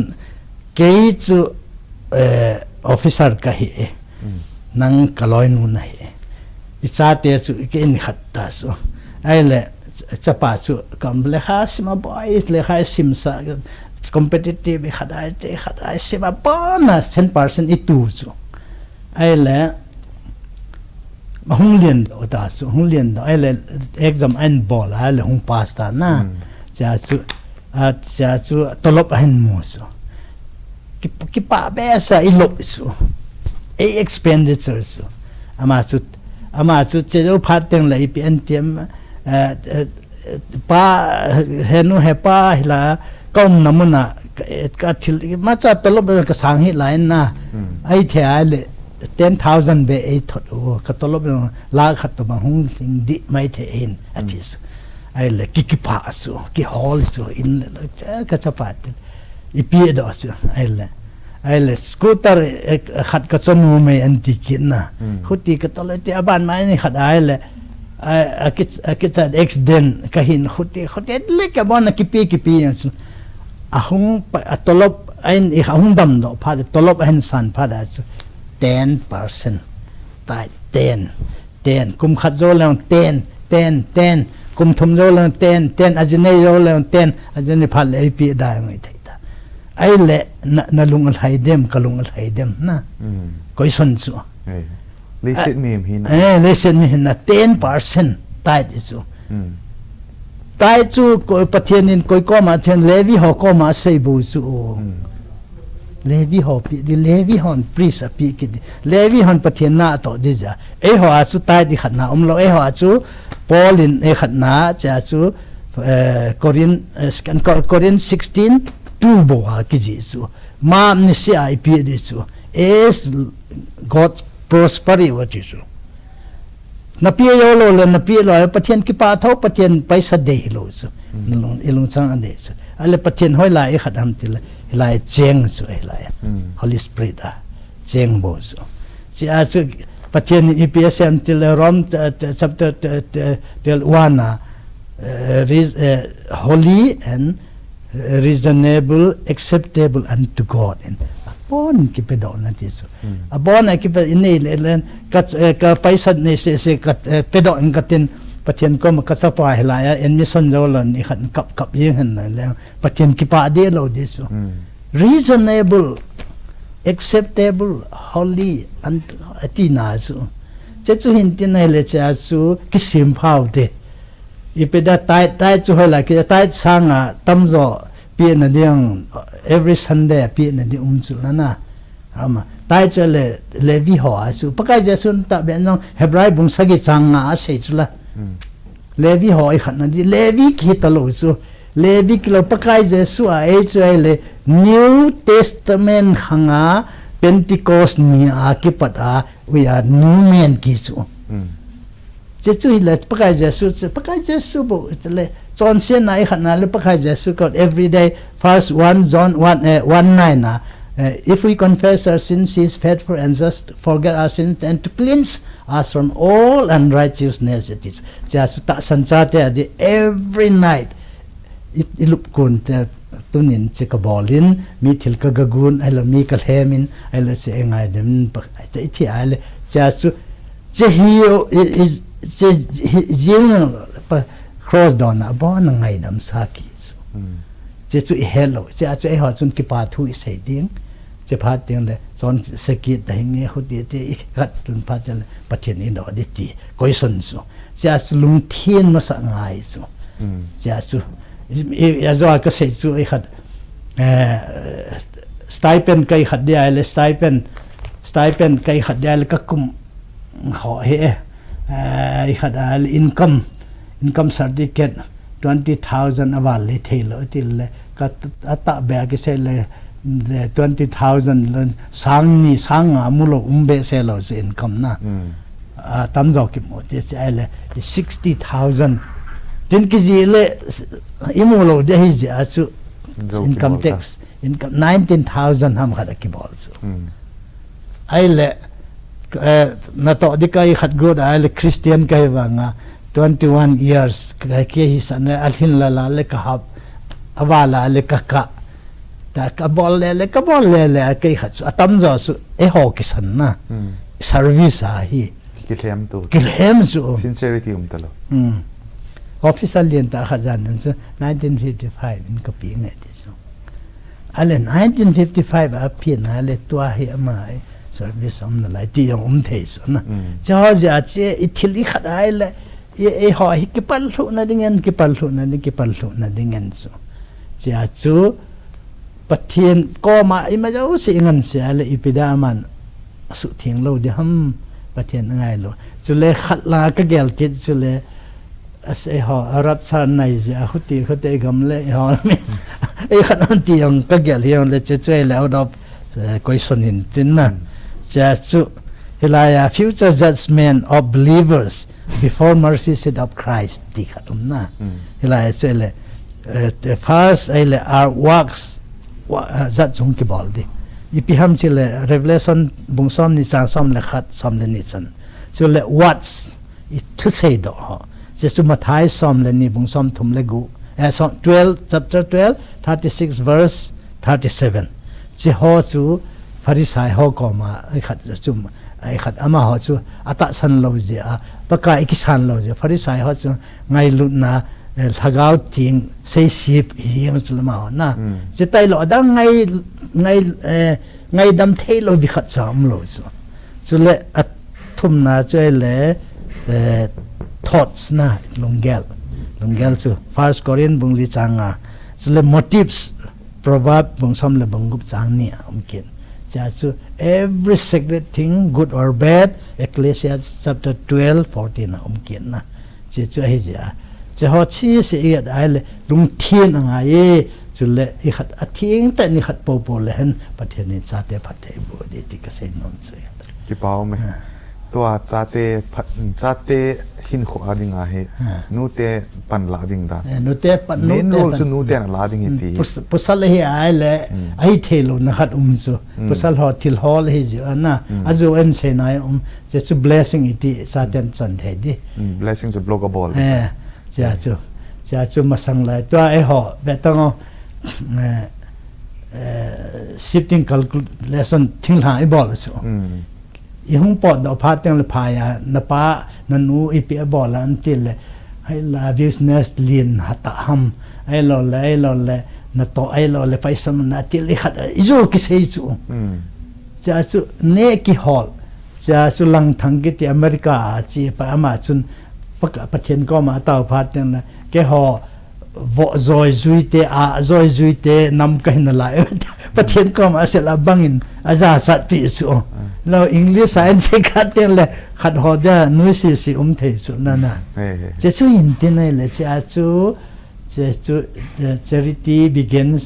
[SPEAKER 2] เกยสุofficer ก็เห็นนั่งกลอยนู่นไหนอิจฉาเตะสุกินขัดตาสุไอ้เลยจะป่าสุก็เลขาสิมาบ่อยเลขาสิมซา competitive ขัดได้สิมาป้อนนะ 10% อีตูสุไอ้เลยมาห้องเรียนตาสุห้องเรียนไอ้เลย exam อันบอลไอ้เลยห้อง pass ตานะจะสุตลบอันมูสุกิปะเบสไอ้ลบสุไอ้ expenditure สุอามาสุเจ้าพัดเต็งเลยเป็นเตรียมป้าเห็นนู่นเห็นป้าเห็นละก้มน้ำมันน่ะก็ที่มาจากตลบก็สั่งให้หลายนะไอ้เท่าเลย 10,000 เบไอ้ถอดโอ้ก็ตลบลาขัดตัวมาหุ้งสิ่งดีไม่เท่าเองอาทิตย์ไอ้เลยกิปะสุกิฮอลสุอินเลยเจ้าก็จะพัดอีพีดอสไอ้เลยสกูตเตอร์ขัดก็สนุกไม่อันที่กินนะขุดที่ก็ตลอดที่บ้านไม่นี่ขัดไอ้เลยคิดจะเอ็กซ์เดนก็เห็นขุดที่เล็กกับมันกิปีอย่างสุอาหงตลบไอ้อีอาหงดำดอกพาดตลบไอ้สันพาดสุ10%ตาย10กุมขัดโจแล้ว10กุมทมโจแล้ว10อาจจะไม่โจแล้ว10อาจจะไม่พาเลยปีได้ไม่ได้ไอ้เละน่าลุงอะไรเดิมก็ลุงอะไรเดิมนะก็สนสุ
[SPEAKER 1] เลเซนมีมหิน
[SPEAKER 2] เลเซนมีหินนะ10%ตายดิสุตายจูก็ประเทศนี้ก็มาเช่นเลวีเขาก็มาใส่บูสุ Levi ho pi di Levi hon priest pi ki Levi hon pathian na to di ja ho chu tai di khat na lo ho chu Paul in khat na cha chu Korean 16 2 bo ha ki ji chu ma ni si ai pi di chu is God prosperity what is na pi yo lo le na pi lo pathian ki pa tho pathian paisa de lo chu ilung chang ade chu ale pathian hoi la khat ham til lai cheng chu lai Holy Spirit cheng bo chu si a chu pathian EPSM til Rom chapter 1 holy and reasonable acceptable unto God and bon ki pe do na ti chu a bon ki pe in len ka paisa ne se ka pe do in katin pathian ko ma ka sa pa hilaya en mission jolon ni khan kap yin han le pathian ki pa de lo this reasonable acceptable holy and atina chu che chu hin tin le cha chu ki sim phau de ipeda tai chu hola ki tai sanga tamzo pi na diang every Sunday pi na di chu na ama tai chale Levi ho asu pakai jasun ta be no Hebrai bung sagi changa a sei chula Levi ho I khan na di Levi ki talo su Levi kilo pakai jesu a Israel New Testament khanga Pentecost ni a ki pata we are new men ki su Jesu ile pakai Jesu bo le John sen na I khan na le pakai Jesu ko every day first 1 John 1:9 if we confess our sins, He is faithful and just to forget our sins and to cleanse us from all unrighteousness. It is just ta sansate every night. It look kun tunin chikabolin mi thil ka gagun alo mi ka hemin alo se engai dem ti ale just je hio is je cross down abon ngai dam saki je chu hello je chu e ho chun ki pa thu I sei ding je phat ding le son sekit da hinge khudi te gat tun phat le pathian in do de ti koi son su ja lung thien ma sa ngai su ja su ya zo ka sei chu I khat stipend kai khat dia le stipend kai khat dia le ka kum ho he I khat al income certificate 20,000 awal le thelo til ka ata ba ke se le 20,000 sang amulo umbe se lo se income na tamzo ki mo te se le 60,000 tin ki ji le imulo de hi ja su income tax income 19,000 ham khada ki bol su ai le na to di kai khat good ai le Christian kai wanga 21 years ke hi san alhin la le ka hab awala le ka ta ka bol le ke khat su atam zo su e ho ki san na service a hi kilhem su
[SPEAKER 1] sincerity talo
[SPEAKER 2] official lien ta khazan su 1955 in ka pi nge ti su ale 1955 a pi na le tua hi ama service na lai ti yong the su na cha ja che ithili khat ai le e ho hi ki pal thu na dingen su cha chu pathian ko ma I ma jau si ngan se ale ipidaman su thing lo de ham pathian ngai lo chu le khat la ka gel kit chu le as e ho arab san nai ja khuti gam le ho e khat an ti yong ka gel hiong le che chei le out of question in tin na cha chu hilaya future judgment of believers before mercy seat of Christ ti khatum na hilaya chele the first ele our works zat jung ki boldi ipiham chile revelation bungsom ni sa som le khat som le ni chan chule what's it to say do just to mathai som le ni bungsom thum le gu 12 chapter 12 36 verse 37 je ho chu pharisai ho ko ma khat chum ai khat ama ho chu ata san lo je a paka ikisan lo je pharisai ho chu ngai lu na thagau ting sei sip hiang chulama na je tai lo da ngai dam thei lo bi khat cham lo chu le athum na chele thoughts na longgel chu first Korean bungli changa chule motives proverb bung som le bung gup chang ni kin cha chu every sacred thing good or bad Ecclesiastes chapter 12:14 kin na chi chu hi ja cha ho chi se yat ai le lung thien anga ye chu le I khat a thing ta ni khat po po le hen pathian ni cha te phathe bu de ti ka se non che
[SPEAKER 1] ki pao meตัวจาเตจาเตหินขวาดิ่งอ่ะเฮนูเตปันลาดิ่งดา
[SPEAKER 2] นูเตปัน
[SPEAKER 1] นูเตปันนูเตน่ะลาดิ่งที
[SPEAKER 2] พุสัลเฮไอเลไอเทโลนะครับซูพุสัลฮอทิลฮอลเฮจิอันน่ะอาจูเอ็นเซนายจะจู blessing อิติซาเตนสันเทดิ
[SPEAKER 1] blessing จะ blockable
[SPEAKER 2] จะจูมาสังไลตัวไอฮอเบตังshifting calculation ทิ้งหายบอลซูอีห้องปอดดอกพาเตียงละพายนป้านันูอีเปียบอลอันติเลยให้ลาบิสเนสเลียนหัตหัมไอ้หล่อเลยนัตโตไอ้หล่อเลยไปสมนาติเลยขัดอีจูกิเซจูจะสุเนกิฮอลจะสุลังทังกิติอเมริกาจีไปอามาจุนประเทศก็มาเต่าพาเตียงนะแกฮอวอจอยจุยเตจอยจุยเตนำกันนั่นแหละประเทศก็มาเสร็จแล้วบังอินอาจารย์สัตว์ปีสูเราอังกฤษไซน์สิขัดเตียงเลยขัดหอจะนุสิเทสุนั่นนะจะช่วยอินที่ไหนเลยจะช่วย charity begins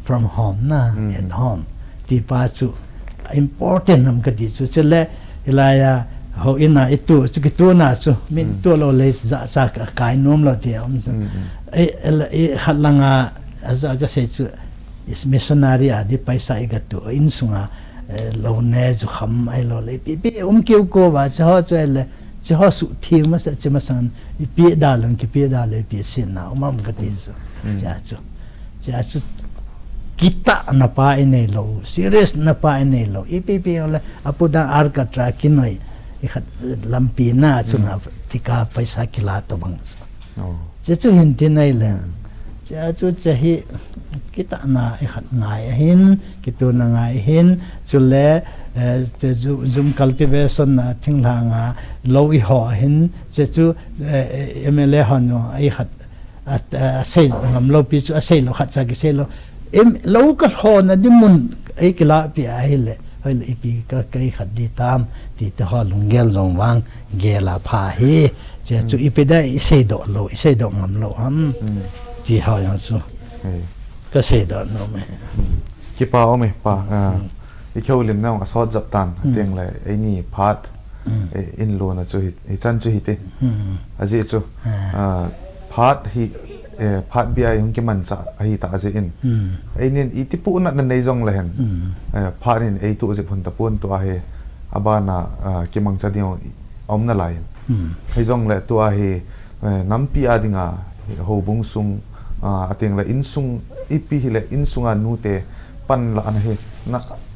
[SPEAKER 2] from home นะ at home ที่ป้าช่วย important นำกันที่สุดจะเลยอะไรเขาอินาตัวสุกิตัวน่ะสุมิตัวเราเลยจะกายนุ่มเราเดียวขัดลังอาจารย์ก็เสียสุis missionary ดีไปใส่กันตัวอินสุงเราเนี่ยจะทำไอ้เราเลยปีเกี่ยวกับว่าจะเขาจะเลยจะเขาสุทีมมันจะมาสั่งปีดาลงกี่ปีดาเลยปีเสียนะมันก็ดีสุจะสุกิตาหน้าป้าอินเรา serious หน้าป้าอินเราปีเลยอาปุดังอาร์กัตรากินหน่อยอีกลำปีน่าสุงที่กาไปสักกิลาตัวบังจะจุหินที่ไหนเลยจะจุจะหิกิตาหน้าอีกง่ายหินกิตัวน่าง่ายหินจุเล่จะจุzoom cultivationน่ะทิ้งหางโลอีหัวหินจะจุMLAหันว่าอีกเซลล์งามโลปีจุเซลล์ขัดสักเซลล์โลก็หัวน่ะดิมุนไอ้กิลาปีไอ้เลยเฮ้ยอีปีก็ไกลขัดดีตามที่ตะหอลุงเกลจงวางเกลาพาเฮจะจุอีปีได้เสดโลเสดงามโลที่เขาอย่างสุก็เสดโลไหม
[SPEAKER 1] กี่ป้าเอาไหมป้าอีกเขาเล่นน้องสอดจับตันเตียงเลยไอ้นี่พาดอินโลนะจุฮิตไอ้จันจุฮิตอาจีจุพาดฮิพาดบีไอของกิมันจะฮิตอาจีอินไอ้นี่อีที่พูดนั่นในจงเลยเห็นพาดนี่ไอ้ตัวจะพ้นตะปูนตัวเฮอาบานากิมังจะเดียวอมนั่นไหลไอ้จงเลยตัวเฮน้ำปีอาดิงาหูบุงซุงอาเตียงเลยอินซุงอีปีเลยอินซุงานูเตปันละอันเฮ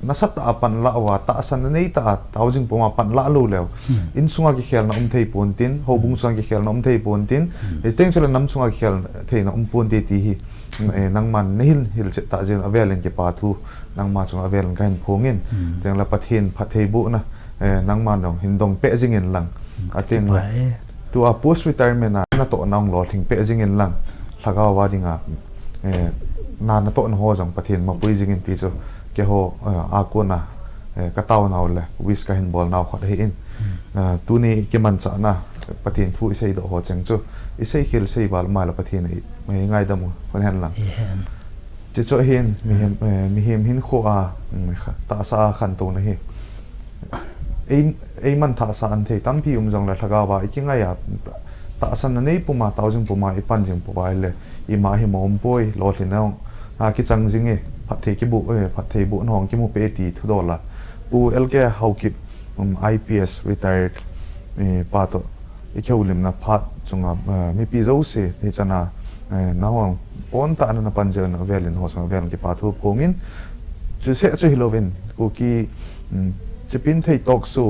[SPEAKER 1] นัสัตตาปันละว่าตาสันนี่ตาเท้าจึงผมมาปันละลูแล้วอินสุงากิเขลน้ำเทยปนตินหูบุงสุงากิเขลน้ำเทยปนตินไอ้เต็งสุดน้ำสุงากิเขลเทยน้ำปนตีตีฮีนังมันนี่ฮิลเจตาเจนอเวลินเก็บปาทูนังมาสุงอเวลินกันพงเงินเตียงละปะเทนพัทเทบุนะนังมันดองหินดองเปะจิงเงินหลังอาเตียงตัว post retirement น่ะโตน้องหล่อถึงเปะจิงเงินหลังหลักเอาว่าดิ่งนานโตนหัวจังปะเทนมาปุยจิงเงินตีโซเกี่ยวอากูนะกระเต้าหนาวเลยวิสกันเห็นบอลหนาวขอได้อินตัวนี้เกี่ยมันจะนะปะเทนผู้อิสัยดอกหัวจังจูอิสัยคิลอิสัยบาลมาแล้วปะเทนไม่ง่ายดำคนเห็นหลังจะจ่อเห็นมีเห็นหินโคอาตาสาขันตัวนะเฮไอ้มันตาสาอันเทตั้มพี่จังเลยทักว่าอีกยังไงอะตาสันนั่นนี่ปุ่มมาตาจึงปุ่มมาอีปันจึงปุ่มไปเลยอีมาหิมอมป่วยรอถึงแล้วกิจังจริงผัดเทกิบุผัดเทบุน้องกิมุเปตีทุดอลละปูLHOUVUM Haokip IPS retired ปาโตอีกเขาลิมนะพัดจงมีปีเจ้าเสียที่จะน่ะน้องปอนตาอันนั้นปันเจอเวลินหัวสงเวลินกิปาทุบพงินจุเสจุฮิโลวินกูกีจะพินไทยตอกสู้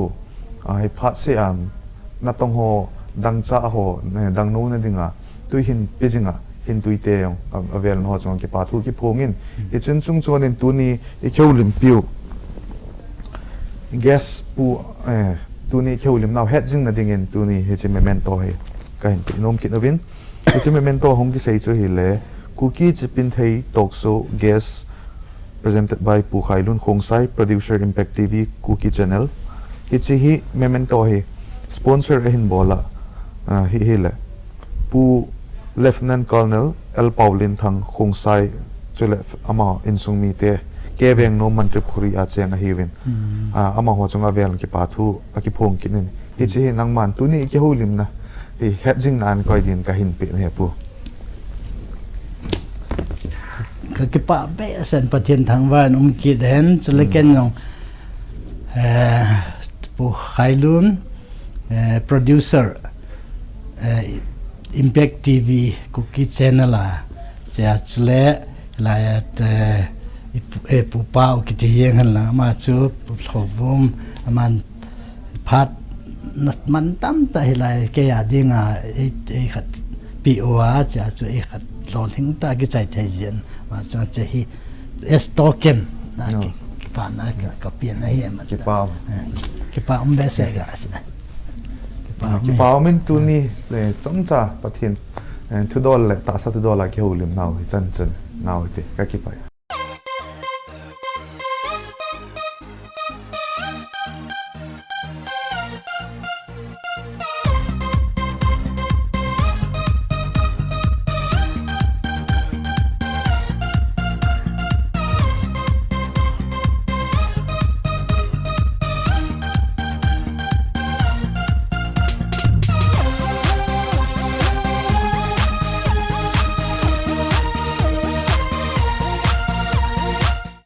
[SPEAKER 1] ให้พัดเสียนัดต้องหัวดังจ้าหัวดังนู้นนั่นดิ่งตุยหินปิจิงหินตุยเตยงเวลนหัวจงกิปาทุกิพงินอีจนจุงจวนตัวนี้อีเขาลิมปิวแกสปูตัวนี้เขาลิมนาวเฮดจิงนั่นดิ่งตัวนี้เฮจิเมเมนโตเฮก็เห็นปีนมกินวินเฮจิเมเมนโตหงกิเซจุฮิเล Kuki Chipinthei Talkshow guest presented by Pu Khailun Khongsai producer Impact TV Kuki channel ichi hi memento hi sponsor ahin bola hi le Pu Lieutenant Colonel L Paulin Thang Khongsai chule ama insungmi te keveng no Manipuri a cheng a hiwin ama ho chunga vel ki pathu aki phong kinin ichi hi nangman tuni ki holim na hi hedging nan koi din ka hin pe ne pu
[SPEAKER 2] cái bà bé sen phát triển thằng văn kia đến cho lấy cái nòng Pu Khailun producer Impact TV Kuki channel làจะช่วยลายปูเป้ากิจยังหันละมาจูLHOUVUMมันพัดมันตั้มแต่ลายแกอยากดิ้งขัดปีโออาจะช่วยขัดหล่อทิ้งตากิจใจไทยเย็นมาช่วยจะให้สโตเกนนะกิปานะก็เปลี่ยนให้มันกิปาไม่ใช่ก็
[SPEAKER 1] กิปามันตัวนี้เลยต้องจ่าประเทศทุดอลเลยตาสัตว์ทุดอลละเกี่ยวลืมนาวจันนาวเตะก็กิปา